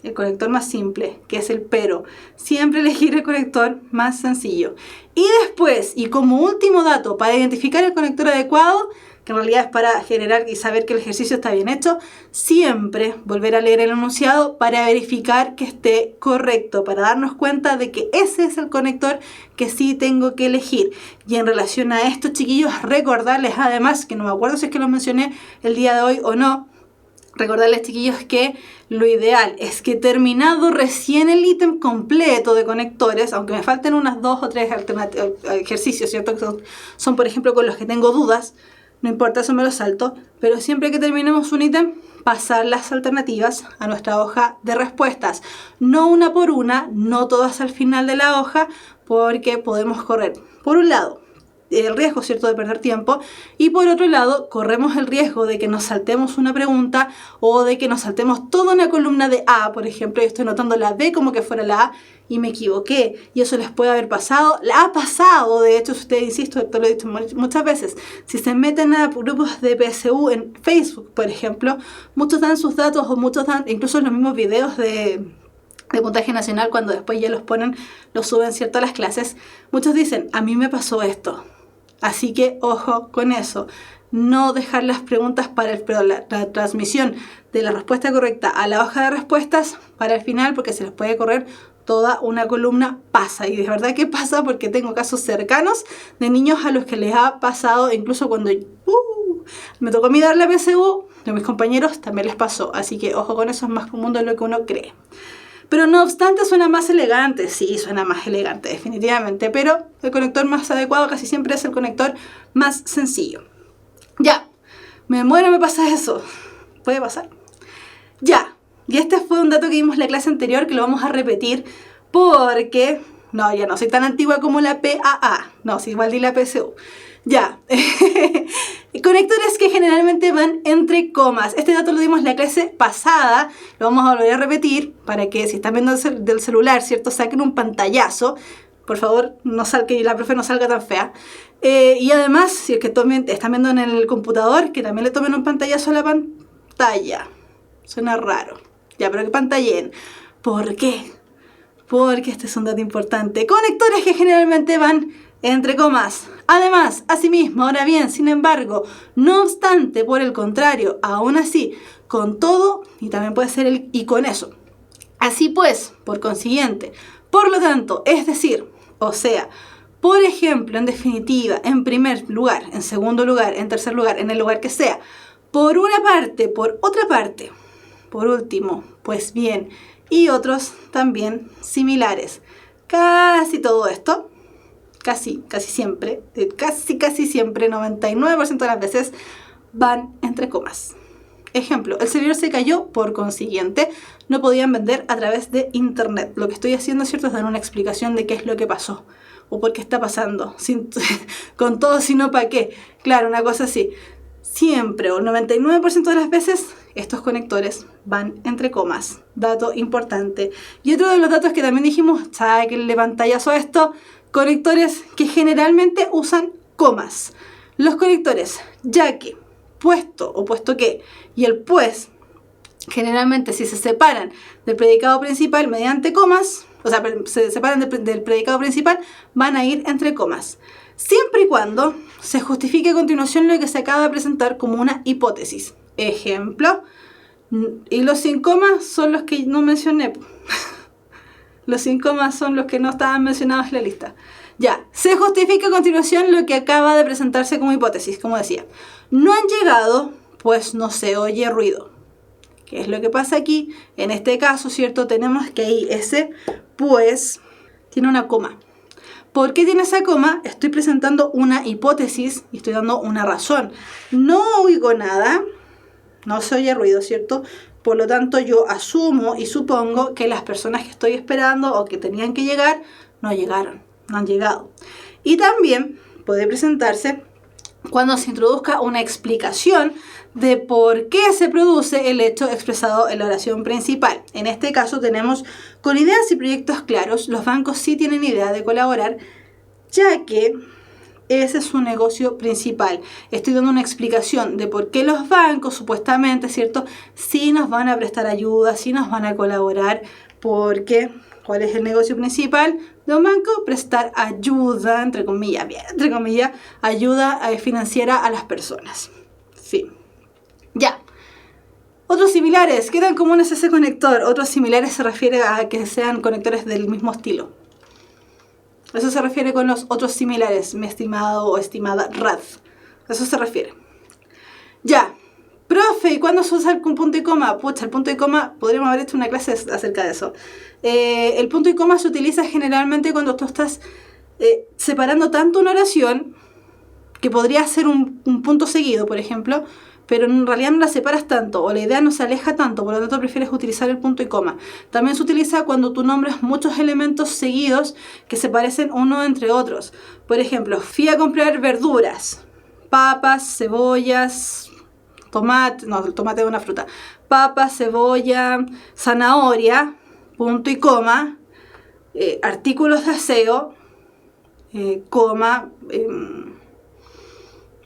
El conector más simple, que es el pero. Siempre elegir el conector más sencillo. Y después, y como último dato, para identificar el conector adecuado, que en realidad es para generar y saber que el ejercicio está bien hecho, siempre volver a leer el enunciado para verificar que esté correcto, para darnos cuenta de que ese es el conector que sí tengo que elegir. Y en relación a esto, chiquillos, recordarles además, que no me acuerdo si es que lo mencioné el día de hoy o no, recordarles, chiquillos, que lo ideal es que terminado recién el ítem completo de conectores, aunque me falten unas 2 o 3 ejercicios, ¿cierto? Que son, por ejemplo, con los que tengo dudas, no importa, eso me lo salto, pero siempre que terminemos un ítem, pasar las alternativas a nuestra hoja de respuestas. No una por una, no todas al final de la hoja, porque podemos correr, por un lado, el riesgo, ¿cierto?, de perder tiempo, y por otro lado corremos el riesgo de que nos saltemos una pregunta o de que nos saltemos toda una columna de A, por ejemplo, y estoy notando la B como que fuera la A y me equivoqué, y eso les puede haber pasado, ha pasado, de hecho, si ustedes, insisto, esto lo he dicho muchas veces, si se meten a grupos de PSU en Facebook, por ejemplo, muchos dan sus datos o muchos dan incluso los mismos videos de puntaje nacional, cuando después ya los ponen, los suben, ¿cierto?, a las clases, muchos dicen, a mí me pasó esto. Así que ojo con eso, no dejar las preguntas para la transmisión de la respuesta correcta a la hoja de respuestas para el final, porque se les puede correr toda una columna. Pasa, y de verdad que pasa, porque tengo casos cercanos de niños a los que les ha pasado, incluso cuando me tocó a mí dar la PSU, a mis compañeros también les pasó, así que ojo con eso, es más común de lo que uno cree. Pero no obstante suena más elegante, sí, suena más elegante definitivamente, pero el conector más adecuado casi siempre es el conector más sencillo. Ya, me muero, me pasa eso. ¿Puede pasar? Ya, y este fue un dato que vimos en la clase anterior, que lo vamos a repetir porque, no, ya no soy tan antigua como la PAA, no, si igual di la PSU. Ya, conectores que generalmente van entre comas. Este dato lo dimos en la clase pasada, lo vamos a volver a repetir para que si están viendo del celular, ¿cierto?, saquen un pantallazo. Por favor, que la profe no salga tan fea. Y además, si es que están viendo en el computador, que también le tomen un pantallazo a la pantalla. Suena raro. Ya, pero que pantallen. ¿Por qué? Porque este es un dato importante. Conectores que generalmente van entre comas. Además, asimismo, ahora bien, sin embargo, no obstante, por el contrario, aún así, con todo, y también puede ser el y con eso. Así pues, por consiguiente, por lo tanto, es decir, o sea, por ejemplo, en definitiva, en primer lugar, en segundo lugar, en tercer lugar, en el lugar que sea, por una parte, por otra parte, por último, pues bien, y otros también similares. Casi todo esto casi siempre, casi siempre, 99% de las veces, van entre comas. Ejemplo, el servidor se cayó, por consiguiente, no podían vender a través de internet. Lo que estoy haciendo, ¿cierto?, es dar una explicación de qué es lo que pasó o por qué está pasando. Con todo, si no, ¿para qué? Claro, una cosa así. Siempre, o el 99% de las veces, estos conectores van entre comas. Dato importante. Y otro de los datos que también dijimos, sáquenle pantallazo a esto, conectores que generalmente usan comas. Los conectores, ya que, puesto o puesto que, y el pues, generalmente si se separan del predicado principal mediante comas, o sea, se separan del predicado principal, van a ir entre comas. Siempre y cuando se justifique a continuación lo que se acaba de presentar como una hipótesis. Ejemplo, y los sin comas son los que no mencioné. Los sin comas son los que no estaban mencionados en la lista. Ya, se justifica a continuación lo que acaba de presentarse como hipótesis, como decía. No han llegado, pues no se oye ruido. ¿Qué es lo que pasa aquí? En este caso, ¿cierto? Tenemos que ahí ese, pues, tiene una coma. ¿Por qué tiene esa coma? Estoy presentando una hipótesis y estoy dando una razón. No oigo nada, no se oye ruido, ¿cierto? Por lo tanto, yo asumo y supongo que las personas que estoy esperando o que tenían que llegar, no llegaron, no han llegado. Y también puede presentarse cuando se introduzca una explicación de por qué se produce el hecho expresado en la oración principal. En este caso tenemos, con ideas y proyectos claros, los bancos sí tienen idea de colaborar, ya que ese es su negocio principal. Estoy dando una explicación de por qué los bancos, supuestamente, ¿cierto?, sí nos van a prestar ayuda, sí nos van a colaborar, porque ¿cuál es el negocio principal de un banco? Prestar ayuda, entre comillas, ayuda financiera a las personas. Fin. Ya. Otros similares, ¿qué tan común es ese conector? Otros similares se refiere a que sean conectores del mismo estilo. Eso se refiere con los otros similares, mi estimado o estimada Rad. Eso se refiere. Ya. Profe, ¿y cuándo se usa el punto y coma? Pucha, el punto y coma, podríamos haber hecho una clase acerca de eso. El punto y coma se utiliza generalmente cuando tú estás separando tanto una oración, que podría ser un punto seguido, por ejemplo, pero en realidad no la separas tanto, o la idea no se aleja tanto, por lo tanto prefieres utilizar el punto y coma. También se utiliza cuando tú nombras muchos elementos seguidos que se parecen uno entre otros. Por ejemplo, fui a comprar verduras, papas, cebollas, tomate, no, el tomate es una fruta, papa, cebolla, zanahoria, punto y coma, artículos de aseo, coma,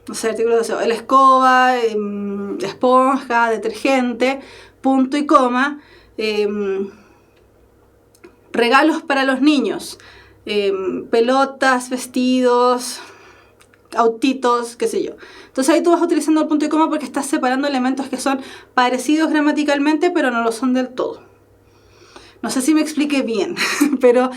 no sé, artículos de aseo, la escoba, esponja, detergente, punto y coma, regalos para los niños, pelotas, vestidos, autitos, qué sé yo. Entonces ahí tú vas utilizando el punto y coma porque estás separando elementos que son parecidos gramaticalmente, pero no lo son del todo. No sé si me expliqué bien, pero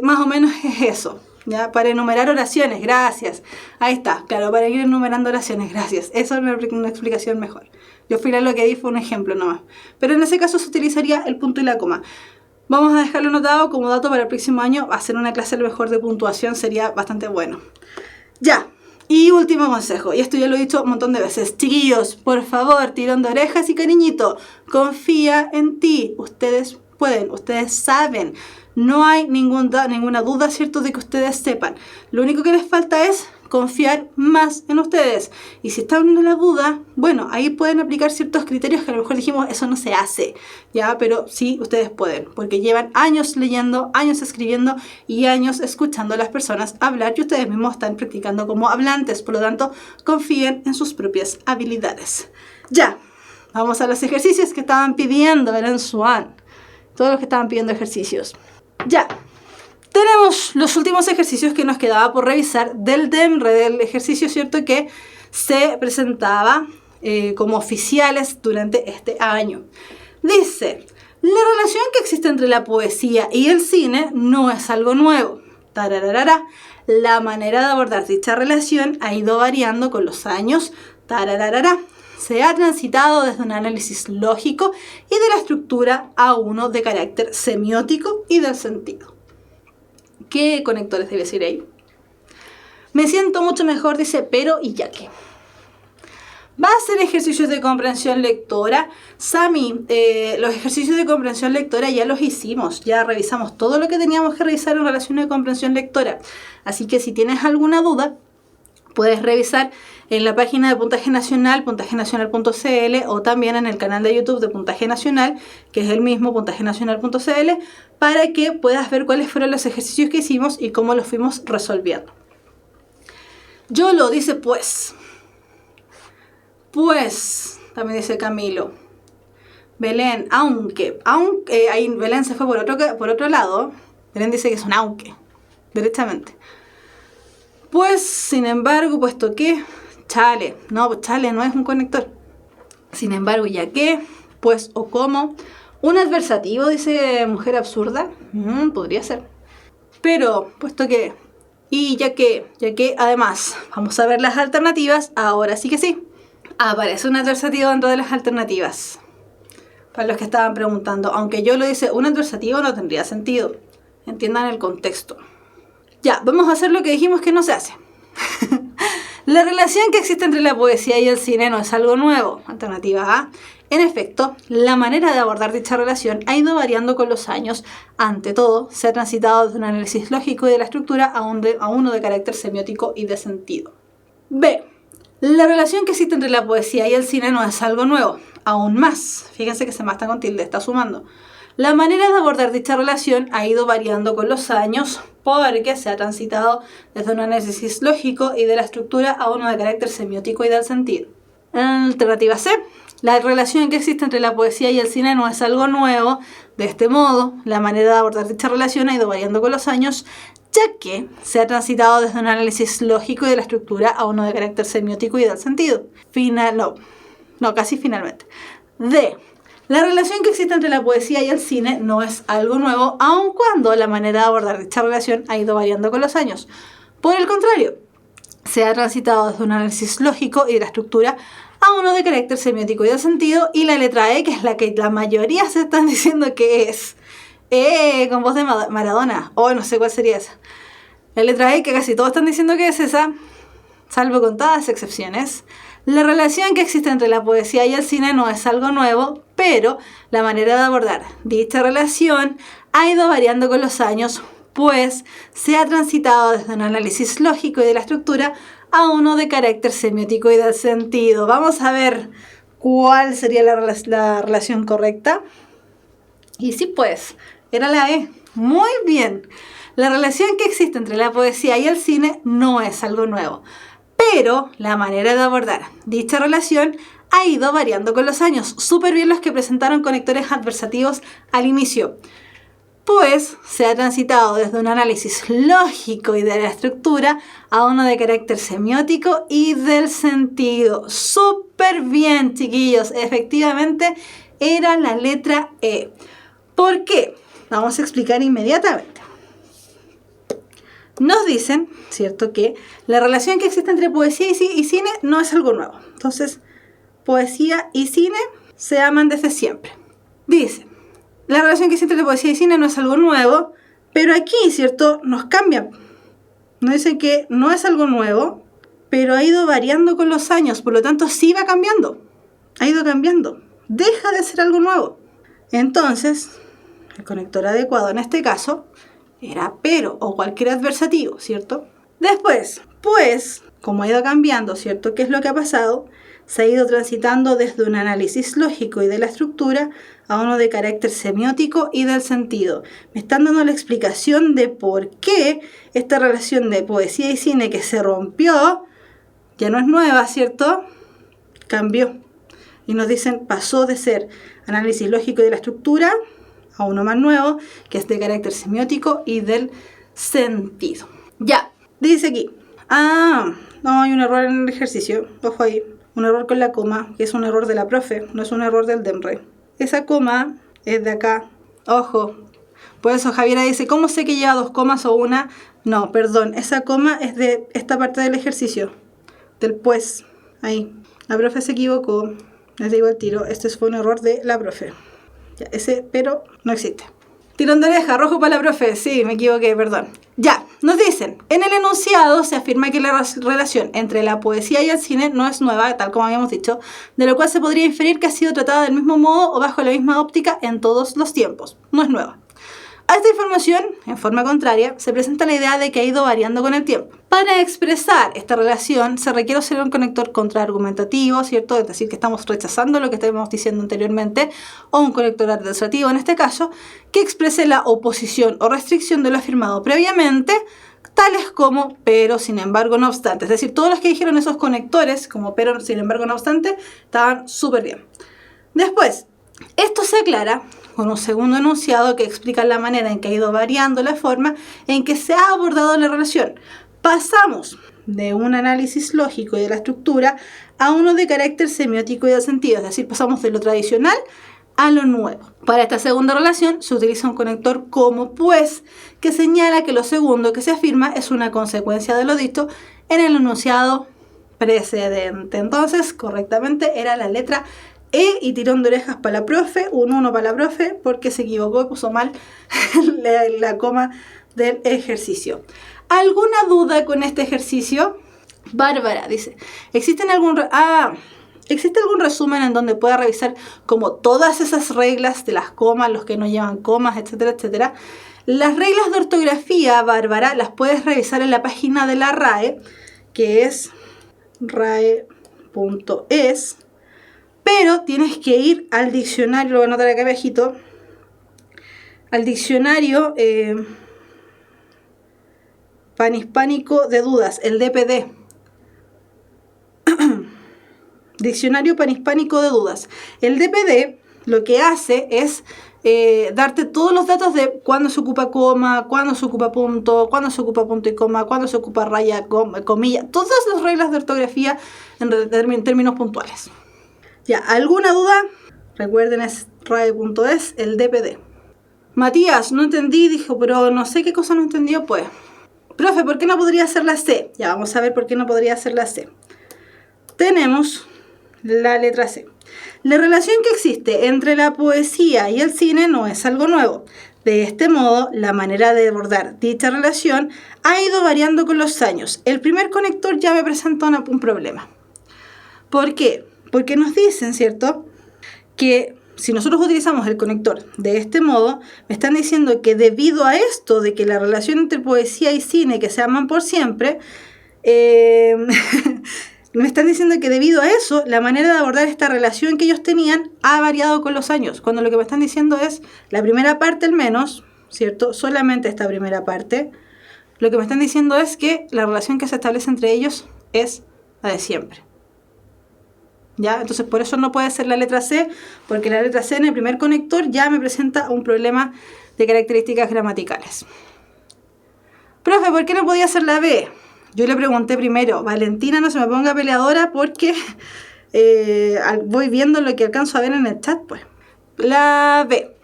más o menos es eso. ¿Ya? Para enumerar oraciones, gracias. Ahí está, claro, para ir enumerando oraciones, gracias. Eso es una explicación mejor. Yo fui a lo que di fue un ejemplo nomás. Pero en ese caso se utilizaría el punto y la coma. Vamos a dejarlo anotado como dato para el próximo año. Hacer una clase a lo mejor de puntuación sería bastante bueno. Ya. Y último consejo, y esto ya lo he dicho un montón de veces. Chiquillos, por favor, tirón de orejas y cariñito. Confía en ti. Ustedes pueden, ustedes saben. No hay ninguna duda, ¿cierto?, de que ustedes sepan. Lo único que les falta es confiar más en ustedes. Y si están en la duda, bueno, ahí pueden aplicar ciertos criterios que a lo mejor dijimos, eso no se hace, ¿ya? Pero sí, ustedes pueden, porque llevan años leyendo, años escribiendo y años escuchando a las personas hablar y ustedes mismos están practicando como hablantes. Por lo tanto, confíen en sus propias habilidades. Ya, vamos a los ejercicios que estaban pidiendo, Belén Swan. Todos los que estaban pidiendo ejercicios. Ya, tenemos los últimos ejercicios que nos quedaba por revisar del DEMRE, del ejercicio, ¿cierto?, que se presentaba como oficiales durante este año. Dice, la relación que existe entre la poesía y el cine no es algo nuevo. Tarararara. La manera de abordar dicha relación ha ido variando con los años. Tarararara. Se ha transitado desde un análisis lógico y de la estructura a uno de carácter semiótico y del sentido. ¿Qué conectores debe ser ahí? Me siento mucho mejor, dice, pero ¿y ya qué? ¿Va a hacer ejercicios de comprensión lectora? Sami, los ejercicios de comprensión lectora ya los hicimos, ya revisamos todo lo que teníamos que revisar en relación a comprensión lectora. Así que si tienes alguna duda, puedes revisar en la página de Puntaje Nacional, puntajenacional.cl, o también en el canal de YouTube de Puntaje Nacional, que es el mismo, puntajenacional.cl, para que puedas ver cuáles fueron los ejercicios que hicimos y cómo los fuimos resolviendo. Yo lo dice pues, también dice Camilo. Belén, aunque ahí Belén se fue por otro lado. Belén dice que es un aunque, directamente. Pues, sin embargo, puesto que, chale, no, pues chale no es un conector. Sin embargo, ya que, pues o como, un adversativo, dice Mujer Absurda, podría ser. Pero, puesto que, y ya que, además, vamos a ver las alternativas, ahora sí que sí. Aparece un adversativo dentro de las alternativas. Para los que estaban preguntando, aunque yo lo dice, un adversativo no tendría sentido. Entiendan el contexto. Ya, vamos a hacer lo que dijimos que no se hace. La relación que existe entre la poesía y el cine no es algo nuevo. Alternativa A. En efecto, la manera de abordar dicha relación ha ido variando con los años. Ante todo, se ha transitado de un análisis lógico y de la estructura a uno de carácter semiótico y de sentido. B. La relación que existe entre la poesía y el cine no es algo nuevo. Aún más, fíjense que se mata con tilde, está sumando. La manera de abordar dicha relación ha ido variando con los años porque se ha transitado desde un análisis lógico y de la estructura a uno de carácter semiótico y del sentido. Alternativa C. La relación que existe entre la poesía y el cine no es algo nuevo. De este modo, la manera de abordar dicha relación ha ido variando con los años, ya que se ha transitado desde un análisis lógico y de la estructura a uno de carácter semiótico y del sentido. Casi finalmente. D. La relación que existe entre la poesía y el cine no es algo nuevo, aun cuando la manera de abordar dicha relación ha ido variando con los años. Por el contrario, se ha transitado desde un análisis lógico y de la estructura a uno de carácter semiótico y del sentido, y la letra E, que es la que la mayoría se están diciendo que es. Con voz de Maradona. No sé cuál sería esa. La letra E, que casi todos están diciendo que es esa, salvo contadas excepciones. La relación que existe entre la poesía y el cine no es algo nuevo, pero la manera de abordar dicha relación ha ido variando con los años, pues se ha transitado desde un análisis lógico y de la estructura a uno de carácter semiótico y del sentido. Vamos a ver cuál sería la relación correcta. Y sí, pues, era la E. Muy bien. La relación que existe entre la poesía y el cine no es algo nuevo, pero la manera de abordar dicha relación ha ido variando con los años. Súper bien los que presentaron conectores adversativos al inicio, pues se ha transitado desde un análisis lógico y de la estructura a uno de carácter semiótico y del sentido. Súper bien, chiquillos. Efectivamente, era la letra E. ¿Por qué? Vamos a explicar inmediatamente. Nos dicen, ¿cierto?, que la relación que existe entre poesía y cine no es algo nuevo. Entonces, poesía y cine se aman desde siempre. Dicen, la relación que existe entre poesía y cine no es algo nuevo, pero aquí, ¿cierto?, nos cambian. Nos dicen que no es algo nuevo, pero ha ido variando con los años, por lo tanto sí va cambiando. Ha ido cambiando. Deja de ser algo nuevo. Entonces, el conector adecuado en este caso era pero o cualquier adversativo, ¿cierto? Después, pues, como ha ido cambiando, ¿cierto? ¿Qué es lo que ha pasado? Se ha ido transitando desde un análisis lógico y de la estructura a uno de carácter semiótico y del sentido. Me están dando la explicación de por qué esta relación de poesía y cine que se rompió, ya no es nueva, ¿cierto? Cambió. Y nos dicen, pasó de ser análisis lógico y de la estructura a uno más nuevo, que es de carácter semiótico y del sentido. Ya, dice aquí. No, hay un error en el ejercicio. Ojo ahí. Un error con la coma, que es un error de la profe, no es un error del DEMRE. Esa coma es de acá. Ojo. Por eso Javiera dice, ¿cómo sé que lleva 2 comas o una? No, perdón. Esa coma es de esta parte del ejercicio. Del pues. Ahí. La profe se equivocó. Les digo el tiro. Este fue un error de la profe. Ya, ese pero no existe. Tirón de oreja, rojo para la profe. Sí, me equivoqué, perdón. Ya. nos dicen, en el enunciado se afirma que la relación entre la poesía y el cine no es nueva, tal como habíamos dicho, de lo cual se podría inferir que ha sido tratada del mismo modo o bajo la misma óptica en todos los tiempos. No es nueva. A esta información, en forma contraria, se presenta la idea de que ha ido variando con el tiempo. Para expresar esta relación se requiere usar un conector contraargumentativo, ¿cierto? Es decir, que estamos rechazando lo que estábamos diciendo anteriormente, o un conector adversativo en este caso, que exprese la oposición o restricción de lo afirmado previamente, tales como pero, sin embargo, no obstante. Es decir, todos los que dijeron esos conectores, como pero, sin embargo, no obstante, estaban súper bien. Después, esto se aclara con un segundo enunciado que explica la manera en que ha ido variando la forma en que se ha abordado la relación. Pasamos de un análisis lógico y de la estructura a uno de carácter semiótico y de sentido, es decir, pasamos de lo tradicional a lo nuevo. Para esta segunda relación se utiliza un conector como pues, que señala que lo segundo que se afirma es una consecuencia de lo dicho en el enunciado precedente. Entonces, correctamente era la letra E y tirón de orejas para la profe, un 1 para la profe, porque se equivocó y puso mal la coma del ejercicio. ¿Alguna duda con este ejercicio? Bárbara dice, ¿existe algún resumen en donde pueda revisar como todas esas reglas de las comas, los que no llevan comas, etcétera, etcétera? Las reglas de ortografía, Bárbara, las puedes revisar en la página de la RAE, que es rae.es, pero tienes que ir al diccionario, lo voy a anotar acá abajito, al diccionario panhispánico de dudas, el DPD. Diccionario panhispánico de dudas. El DPD lo que hace es darte todos los datos de cuándo se ocupa coma, cuándo se ocupa punto, cuándo se ocupa punto y coma, cuándo se ocupa raya, comilla, todas las reglas de ortografía en términos puntuales. Ya, ¿alguna duda? Recuerden, es rae.es, el DPD. Matías, no entendí, dijo, pero no sé qué cosa no entendió, pues. Profe, ¿por qué no podría ser la C? Ya, vamos a ver por qué no podría ser la C. Tenemos la letra C. La relación que existe entre la poesía y el cine no es algo nuevo. De este modo, la manera de abordar dicha relación ha ido variando con los años. El primer conector ya me presentó un problema. ¿Por qué? Porque nos dicen, ¿cierto?, que si nosotros utilizamos el conector de este modo, me están diciendo que debido a esto de que la relación entre poesía y cine, que se aman por siempre, me están diciendo que debido a eso, la manera de abordar esta relación que ellos tenían ha variado con los años. Cuando lo que me están diciendo es la primera parte al menos, ¿cierto?, solamente esta primera parte, lo que me están diciendo es que la relación que se establece entre ellos es la de siempre. ¿Ya? Entonces por eso no puede ser la letra C, porque la letra C en el primer conector ya me presenta un problema de características gramaticales. Profe, ¿por qué no podía ser la B? Yo le pregunté primero, Valentina, no se me ponga peleadora porque voy viendo lo que alcanzo a ver en el chat, pues. La B,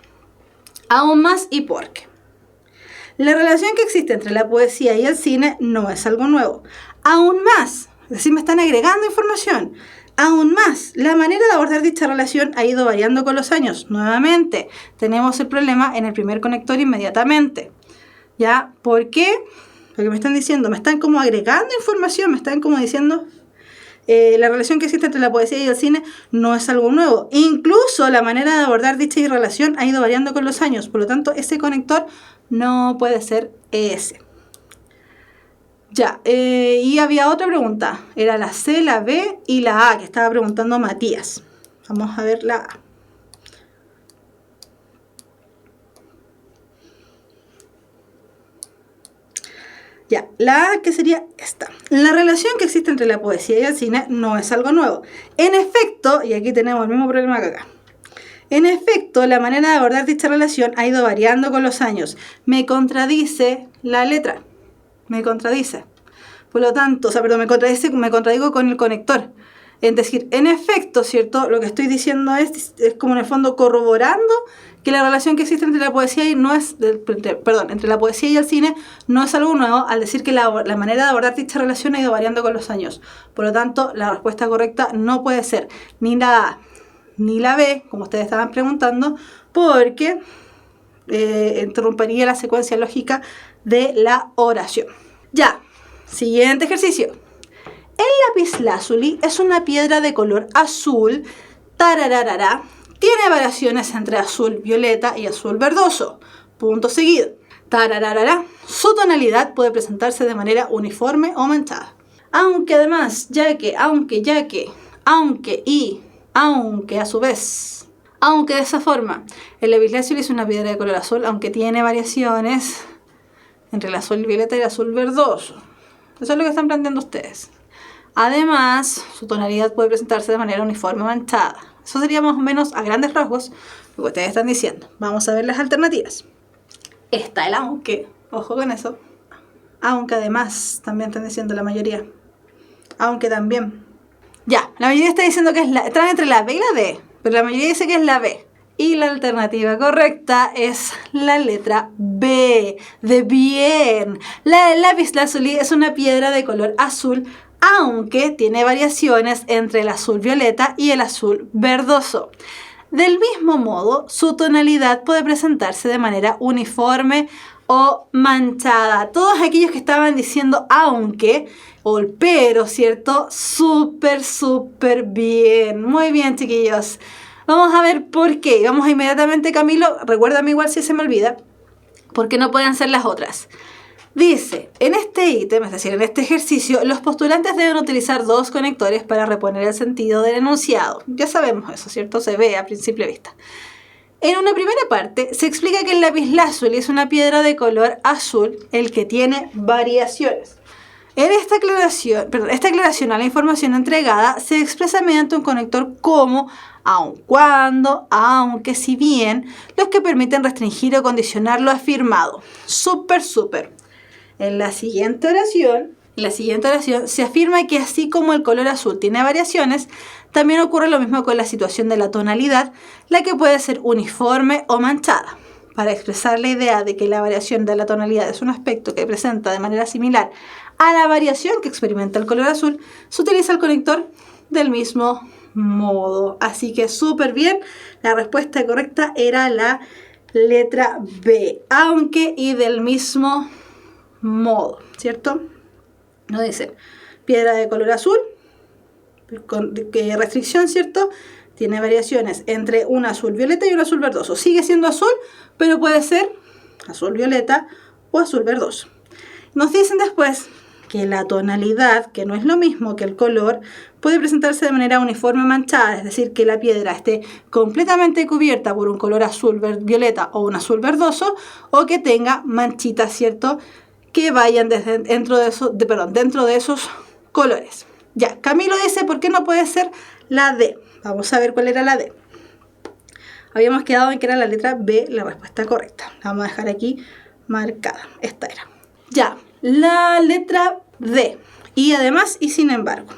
aún más y porque. La relación que existe entre la poesía y el cine no es algo nuevo. Aún más, es decir, me están agregando información. Aún más, la manera de abordar dicha relación ha ido variando con los años. Nuevamente, tenemos el problema en el primer conector inmediatamente. ¿Ya? ¿Por qué? Porque me están diciendo, me están como agregando información, me están como diciendo la relación que existe entre la poesía y el cine no es algo nuevo. Incluso la manera de abordar dicha relación ha ido variando con los años. Por lo tanto, ese conector no puede ser ese. Ya, y había otra pregunta. Era la C, la B y la A que estaba preguntando Matías. Vamos a ver la A. Ya, la A, que sería esta. La relación que existe entre la poesía y el cine no es algo nuevo. En efecto, y aquí tenemos el mismo problema que acá. En efecto, la manera de abordar dicha relación ha ido variando con los años. Me contradice la letra. Me contradice. Por lo tanto, me contradigo con el conector. Es decir, en efecto, ¿cierto? Lo que estoy diciendo es como en el fondo corroborando que la relación que existe entre la poesía y entre la poesía y el cine no es algo nuevo, al decir que la manera de abordar dicha relación ha ido variando con los años. Por lo tanto, la respuesta correcta no puede ser ni la A ni la B, como ustedes estaban preguntando, porque interrumpiría la secuencia lógica de la oración. Ya, siguiente ejercicio. El lapislázuli es una piedra de color azul, tarararara, tiene variaciones entre azul violeta y azul verdoso. Punto seguido. Tarararara, su tonalidad puede presentarse de manera uniforme o manchada. Aunque además, aunque a su vez, aunque de esa forma, el lapislázuli es una piedra de color azul, aunque tiene variaciones entre el azul violeta y el azul verdoso. Eso es lo que están planteando ustedes. Además, su tonalidad puede presentarse de manera uniforme o manchada. Eso sería más o menos a grandes rasgos lo que ustedes están diciendo. Vamos a ver las alternativas. Está el aunque, ojo con eso. Aunque además, también están diciendo la mayoría. Aunque también. Ya, la mayoría está diciendo que está entre la B y la D, pero la mayoría dice que es la B. Y la alternativa correcta es la letra B, de bien. El lapislázuli es una piedra de color azul, aunque tiene variaciones entre el azul violeta y el azul verdoso. Del mismo modo, su tonalidad puede presentarse de manera uniforme o manchada. Todos aquellos que estaban diciendo aunque o el pero, ¿cierto? Súper bien. Muy bien, chiquillos. Vamos a ver por qué. Vamos a inmediatamente, Camilo, recuérdame igual si se me olvida, ¿por qué no pueden ser las otras? Dice, en este ítem, es decir, en este ejercicio, los postulantes deben utilizar dos conectores para reponer el sentido del enunciado. Ya sabemos eso, ¿cierto? Se ve a simple vista. En una primera parte, se explica que el lapislázuli es una piedra de color azul, el que tiene variaciones. En esta aclaración a la información entregada se expresa mediante un conector como aun cuando, aunque, si bien, los que permiten restringir o condicionar lo afirmado. Súper. En la siguiente oración se afirma que así como el color azul tiene variaciones, también ocurre lo mismo con la situación de la tonalidad, la que puede ser uniforme o manchada. Para expresar la idea de que la variación de la tonalidad es un aspecto que presenta de manera similar a la variación que experimenta el color azul, se utiliza el conector del mismo modo. Así que súper bien, la respuesta correcta era la letra B, aunque y del mismo modo, ¿cierto? Nos dicen piedra de color azul, con restricción, ¿cierto? Tiene variaciones entre un azul violeta y un azul verdoso. Sigue siendo azul, pero puede ser azul violeta o azul verdoso. Nos dicen después que la tonalidad, que no es lo mismo que el color, puede presentarse de manera uniforme manchada, es decir, que la piedra esté completamente cubierta por un color azul violeta o un azul verdoso, o que tenga manchitas, ¿cierto?, que vayan dentro de esos colores. Ya, Camilo dice, ¿por qué no puede ser la D? Vamos a ver cuál era la D. Habíamos quedado en que era la letra B, la respuesta correcta. La vamos a dejar aquí marcada. Esta era. Ya, la letra D. Y además, y sin embargo.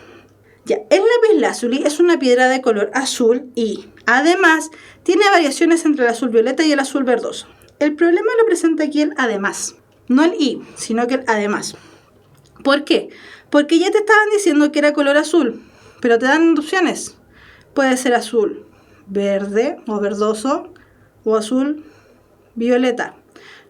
Ya, el lapislázuli es una piedra de color azul y, además, tiene variaciones entre el azul violeta y el azul verdoso. El problema lo presenta aquí el además. No el y, sino que el además. ¿Por qué? Porque ya te estaban diciendo que era color azul, pero te dan opciones. Puede ser azul verde o verdoso o azul violeta.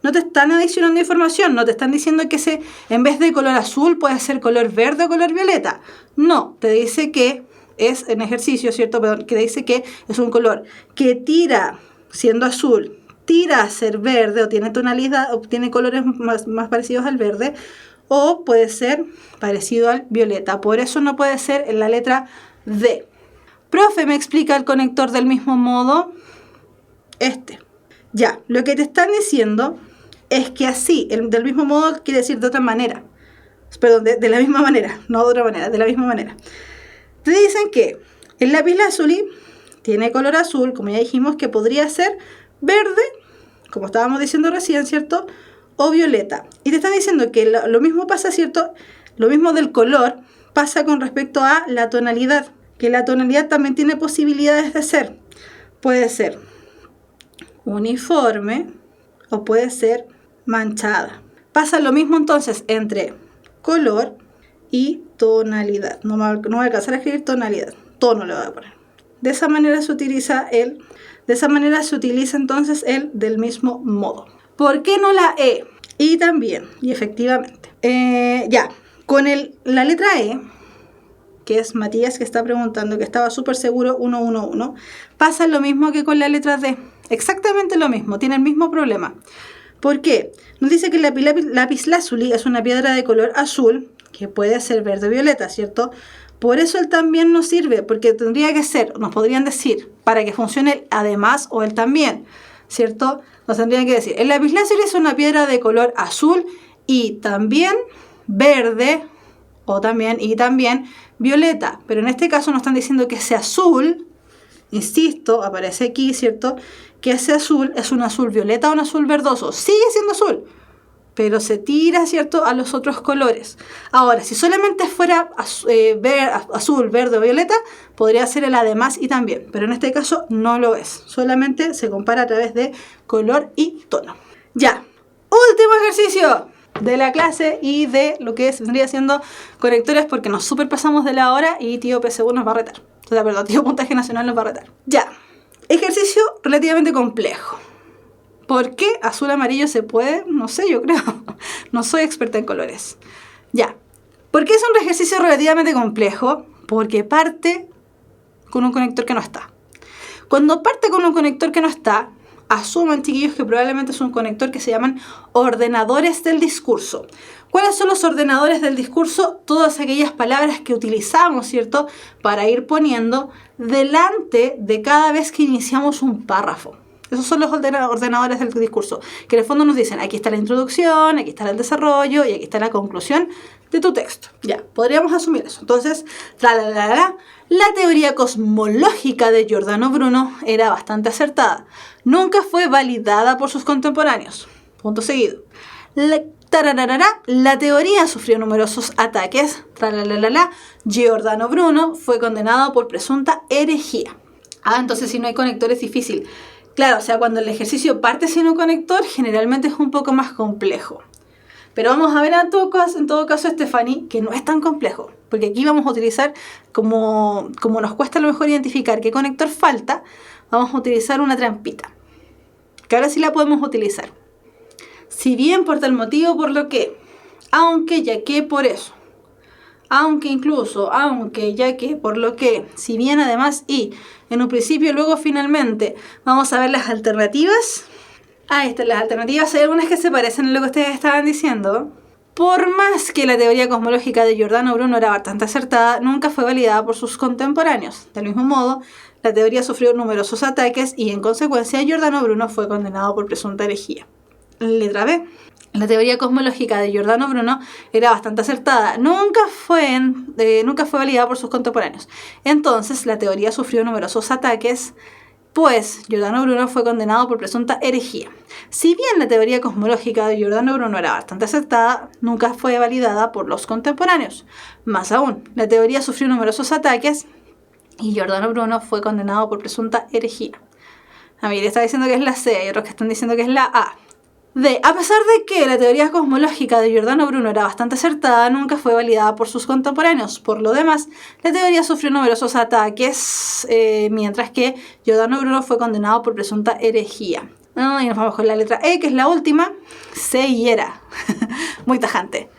No te están adicionando información, no te están diciendo que en vez de color azul puede ser color verde o color violeta. No, te dice que es en ejercicio, ¿cierto? Perdón, que dice que es un color que tira, siendo azul, tira a ser verde o tiene tonalidad o tiene colores más parecidos al verde, o puede ser parecido al violeta. Por eso no puede ser en la letra D. Profe, ¿me explica el conector del mismo modo? Ya, lo que te están diciendo es que así, del mismo modo quiere decir de otra manera. Perdón, de la misma manera, no de otra manera, de la misma manera. Te dicen que el lapislázuli tiene color azul, como ya dijimos, que podría ser verde, como estábamos diciendo recién, ¿cierto?, o violeta. Y te están diciendo que lo mismo pasa, ¿cierto?, lo mismo del color pasa con respecto a la tonalidad, que la tonalidad también tiene posibilidades de ser. Puede ser uniforme o puede ser manchada. Pasa lo mismo entonces entre color y tonalidad. No voy a alcanzar a escribir tonalidad, tono le voy a poner. De esa manera se utiliza entonces el del mismo modo. ¿Por qué no la E? y también, y efectivamente. Ya, con la letra E, que es Matías que está preguntando, que estaba súper seguro, 111, pasa lo mismo que con la letra D. Exactamente lo mismo, tiene el mismo problema. ¿Por qué? Nos dice que el lapislázuli es una piedra de color azul, que puede ser verde o violeta, ¿cierto? Por eso el también no sirve, porque tendría que ser, nos podrían decir, para que funcione el además o el también, ¿cierto? Nos tendrían que decir, el lapislázuli es una piedra de color azul y también verde, o también, y también violeta. Pero en este caso nos están diciendo que ese azul, insisto, aparece aquí, ¿cierto? Que ese azul es un azul violeta o un azul verdoso. Sigue siendo azul, pero se tira, ¿cierto?, a los otros colores. Ahora, si solamente fuera azul, verde o violeta, podría ser el además y también. Pero en este caso no lo es. Solamente se compara a través de color y tono. Ya, último ejercicio de la clase y de lo que vendría siendo conectores, porque nos superpasamos de la hora y tío PSU nos va a retar. O sea, perdón, tío Puntaje Nacional nos va a retar. Ya, ejercicio relativamente complejo. ¿Por qué azul amarillo se puede? No sé, yo creo. No soy experta en colores. Ya, ¿por qué es un ejercicio relativamente complejo? Porque parte con un conector que no está. Cuando parte con un conector que no está, asuman, chiquillos, que probablemente es un conector que se llaman ordenadores del discurso. ¿Cuáles son los ordenadores del discurso? Todas aquellas palabras que utilizamos, ¿cierto?, para ir poniendo delante de cada vez que iniciamos un párrafo. Esos son los ordenadores del discurso, que en el fondo nos dicen, aquí está la introducción, aquí está el desarrollo y aquí está la conclusión de tu texto. Ya, podríamos asumir eso. Entonces, la teoría cosmológica de Giordano Bruno era bastante acertada. Nunca fue validada por sus contemporáneos. Punto seguido. La teoría sufrió numerosos ataques. Giordano Bruno fue condenado por presunta herejía. Entonces si no hay conector es difícil. Claro, o sea, cuando el ejercicio parte sin un conector, generalmente es un poco más complejo. Pero vamos a ver en todo caso, Stephanie, que no es tan complejo. Porque aquí vamos a utilizar, como nos cuesta a lo mejor identificar qué conector falta, vamos a utilizar una trampita. Que ahora sí la podemos utilizar. Si bien por tal motivo, por lo que, aunque, ya que, por eso. Aunque incluso, aunque, ya que, por lo que, si bien, además y, en un principio, luego finalmente, vamos a ver las alternativas. Estas las alternativas, hay algunas que se parecen a lo que ustedes estaban diciendo. Por más que la teoría cosmológica de Giordano Bruno era bastante acertada, nunca fue validada por sus contemporáneos. Del mismo modo, la teoría sufrió numerosos ataques y, en consecuencia, Giordano Bruno fue condenado por presunta herejía. Letra B. La teoría cosmológica de Giordano Bruno era bastante acertada, nunca fue validada por sus contemporáneos. Entonces, la teoría sufrió numerosos ataques, pues Giordano Bruno fue condenado por presunta herejía. Si bien la teoría cosmológica de Giordano Bruno era bastante acertada, nunca fue validada por los contemporáneos. Más aún, la teoría sufrió numerosos ataques y Giordano Bruno fue condenado por presunta herejía. A mí le está diciendo que es la C, hay otros que están diciendo que es la A. A pesar de que la teoría cosmológica de Giordano Bruno era bastante acertada, nunca fue validada por sus contemporáneos. Por lo demás, la teoría sufrió numerosos ataques, mientras que Giordano Bruno fue condenado por presunta herejía. Y nos vamos con la letra E, que es la última. Se hiera. Muy tajante.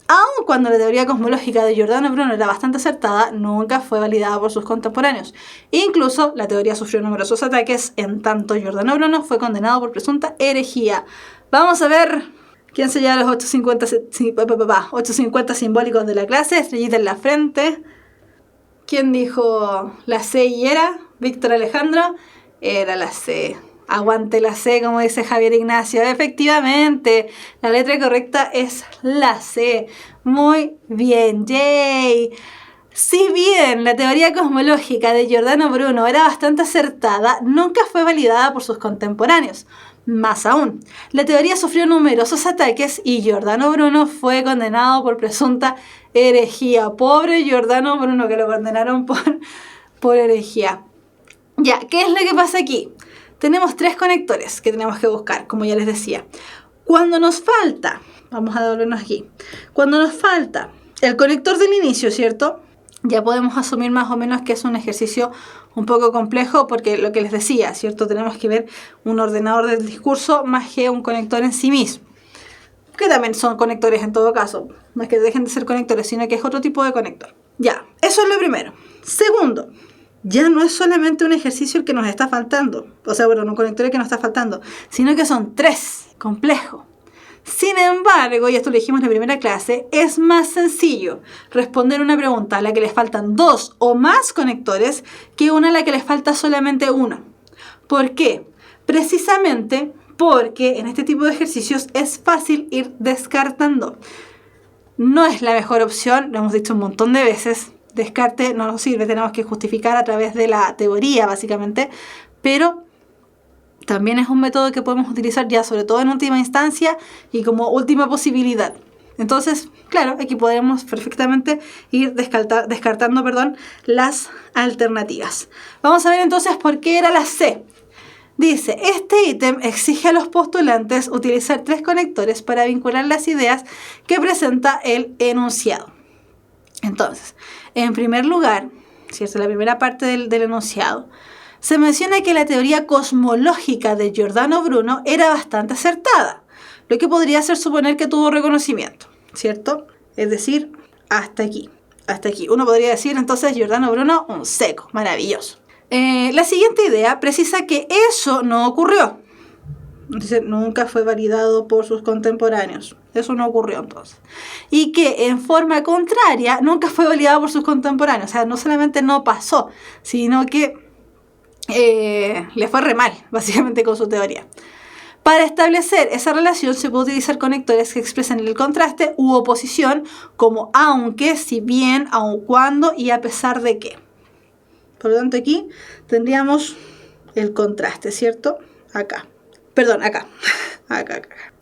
Aun cuando la teoría cosmológica de Giordano Bruno era bastante acertada, nunca fue validada por sus contemporáneos. Incluso la teoría sufrió numerosos ataques, en tanto Giordano Bruno fue condenado por presunta herejía. Vamos a ver quién se lleva los 850 simbólicos de la clase. Estrellita en la frente. ¿Quién dijo la C y era? Víctor Alejandro. Era la C. Aguante la C, como dice Javier Ignacio. Efectivamente, la letra correcta es la C. Muy bien, yay. Si bien la teoría cosmológica de Giordano Bruno era bastante acertada, nunca fue validada por sus contemporáneos. Más aún, la teoría sufrió numerosos ataques y Giordano Bruno fue condenado por presunta herejía. Pobre Giordano Bruno, que lo condenaron por herejía. Ya, ¿qué es lo que pasa aquí? Tenemos 3 conectores que tenemos que buscar, como ya les decía. Cuando nos falta, vamos a devolvernos aquí, cuando nos falta el conector del inicio, ¿cierto? Ya podemos asumir más o menos que es un ejercicio un poco complejo, porque lo que les decía, ¿cierto? Tenemos que ver un ordenador del discurso más que un conector en sí mismo. que también son conectores en todo caso. No es que dejen de ser conectores, sino que es otro tipo de conector. Ya, eso es lo primero. Segundo, ya no es solamente un ejercicio el que nos está faltando, o sea, bueno, un conector el que nos está faltando, sino que son 3, complejo. Sin embargo, y esto lo dijimos en la primera clase, es más sencillo responder una pregunta a la que les faltan 2 o más conectores que una a la que les falta solamente uno. ¿Por qué? Precisamente porque en este tipo de ejercicios es fácil ir descartando. No es la mejor opción, lo hemos dicho un montón de veces. Descarte no nos sirve, tenemos que justificar a través de la teoría, básicamente. Pero también es un método que podemos utilizar ya, sobre todo en última instancia y como última posibilidad. Entonces, claro, aquí podemos perfectamente ir descartando las alternativas. Vamos a ver entonces por qué era la C. Dice, este ítem exige a los postulantes utilizar 3 conectores para vincular las ideas que presenta el enunciado. Entonces, en primer lugar, ¿cierto? La primera parte del enunciado, se menciona que la teoría cosmológica de Giordano Bruno era bastante acertada, lo que podría hacer suponer que tuvo reconocimiento, ¿cierto? Es decir, hasta aquí. Uno podría decir entonces Giordano Bruno, un seco, maravilloso. La siguiente idea precisa que eso no ocurrió. Entonces, nunca fue validado por sus contemporáneos. Eso no ocurrió entonces. Y que en forma contraria nunca fue validado por sus contemporáneos. O sea, no solamente no pasó, sino que le fue re mal, básicamente, con su teoría. Para establecer esa relación se puede utilizar conectores que expresen el contraste u oposición, como aunque, si bien, aun cuando y a pesar de que. Por lo tanto, aquí tendríamos el contraste, ¿cierto? Acá.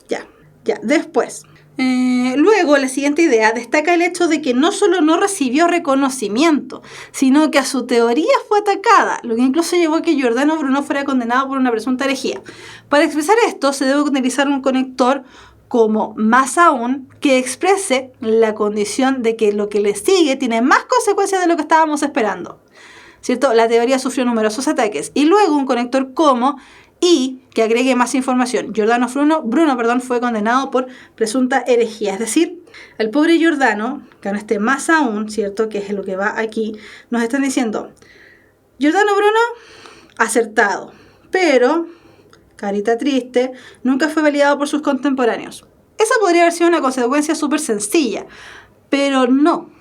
Ya. Después. Luego, la siguiente idea destaca el hecho de que no solo no recibió reconocimiento, sino que a su teoría fue atacada, lo que incluso llevó a que Giordano Bruno fuera condenado por una presunta herejía. Para expresar esto, se debe utilizar un conector como más aún que exprese la condición de que lo que le sigue tiene más consecuencias de lo que estábamos esperando, ¿cierto? La teoría sufrió numerosos ataques. Y luego un conector como y que agregue más información. Giordano Bruno fue condenado por presunta herejía. Es decir, el pobre Giordano, que no esté más aún, ¿cierto? Que es lo que va aquí, nos están diciendo, Giordano Bruno, acertado, pero, carita triste, nunca fue validado por sus contemporáneos. Esa podría haber sido una consecuencia súper sencilla, pero no.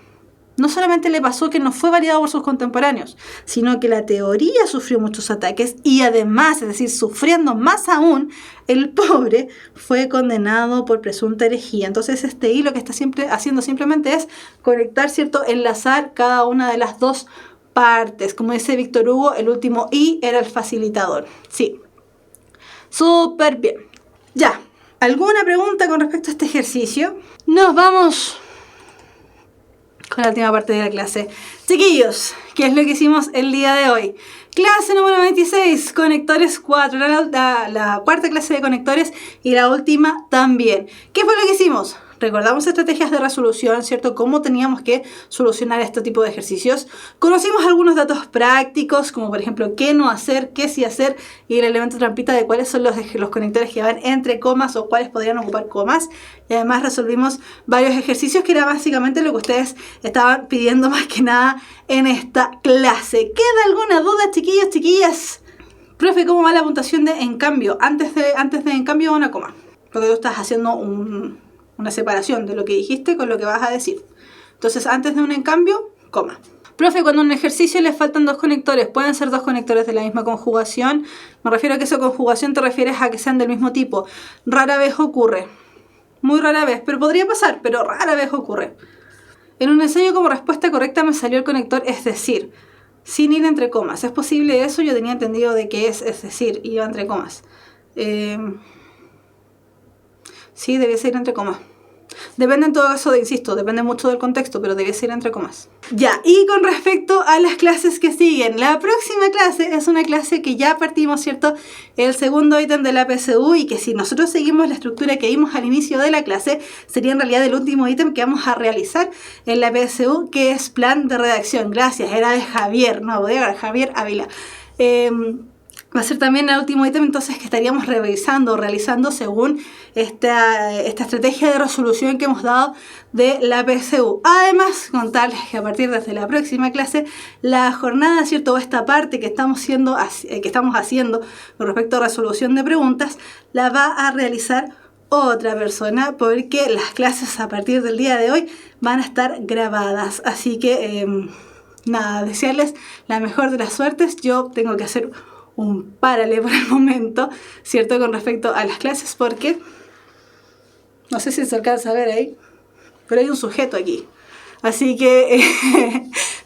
No solamente le pasó que no fue validado por sus contemporáneos, sino que la teoría sufrió muchos ataques y además, es decir, sufriendo más aún, el pobre fue condenado por presunta herejía. Entonces este I lo que está haciendo simplemente es conectar, ¿cierto? Enlazar cada una de las dos partes. Como dice Víctor Hugo, el último I era el facilitador. Sí, súper bien. Ya, ¿alguna pregunta con respecto a este ejercicio? Nos vamos con la última parte de la clase. Chiquillos, ¿qué es lo que hicimos el día de hoy? Clase número 26, conectores 4, la cuarta clase de conectores y la última también. ¿Qué fue lo que hicimos? Recordamos estrategias de resolución, ¿cierto? Cómo teníamos que solucionar este tipo de ejercicios. Conocimos algunos datos prácticos, como por ejemplo, qué no hacer, qué sí hacer, y el elemento trampita de cuáles son los conectores que van entre comas o cuáles podrían ocupar comas. Y además resolvimos varios ejercicios que era básicamente lo que ustedes estaban pidiendo más que nada en esta clase. ¿Queda alguna duda, chiquillos, chiquillas? Profe, ¿cómo va la puntuación de en cambio? Antes de en cambio una coma. Porque tú estás haciendo una separación de lo que dijiste con lo que vas a decir. Entonces, antes de un en cambio, coma. Profe, cuando en un ejercicio le faltan 2 conectores, ¿pueden ser 2 conectores de la misma conjugación? Me refiero a que esa conjugación te refieres a que sean del mismo tipo. Rara vez ocurre. Muy rara vez, pero podría pasar, pero rara vez ocurre. En un ensayo como respuesta correcta me salió el conector es decir, sin ir entre comas. ¿Es posible eso? Yo tenía entendido de que es decir, iba entre comas. Sí, debiese ir entre comas. Depende en todo caso, insisto, depende mucho del contexto, pero debiese ir entre comas. Ya, y con respecto a las clases que siguen, la próxima clase es una clase que ya partimos, ¿cierto? El segundo ítem de la PSU y que si nosotros seguimos la estructura que vimos al inicio de la clase, sería en realidad el último ítem que vamos a realizar en la PSU, que es plan de redacción. Gracias, era de Javier, no, de Javier Ávila. va a ser también el último ítem entonces que estaríamos revisando o realizando según esta estrategia de resolución que hemos dado de la PSU. Además, contarles que a partir de la próxima clase, la jornada, ¿cierto? O esta parte que estamos haciendo con respecto a resolución de preguntas, la va a realizar otra persona, porque las clases a partir del día de hoy van a estar grabadas. Así que, nada, desearles la mejor de las suertes. Yo tengo que hacer un párale por el momento, ¿cierto? Con respecto a las clases, porque no sé si se alcanza a ver ahí, pero hay un sujeto aquí. Así que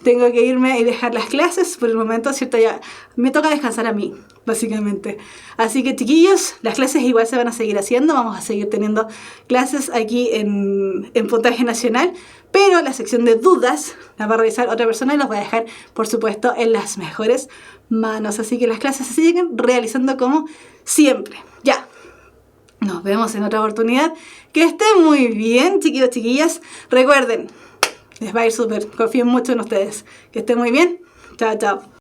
tengo que irme y dejar las clases por el momento, ¿cierto? Ya me toca descansar a mí, básicamente. Así que, chiquillos, las clases igual se van a seguir haciendo. Vamos a seguir teniendo clases aquí en Puntaje Nacional. Pero la sección de dudas la va a realizar otra persona y los voy a dejar, por supuesto, en las mejores manos. Así que las clases se siguen realizando como siempre. Ya. Nos vemos en otra oportunidad. Que estén muy bien, chiquillos, chiquillas. Recuerden, les va a ir súper. Confíen mucho en ustedes. Que estén muy bien. Chao, chao.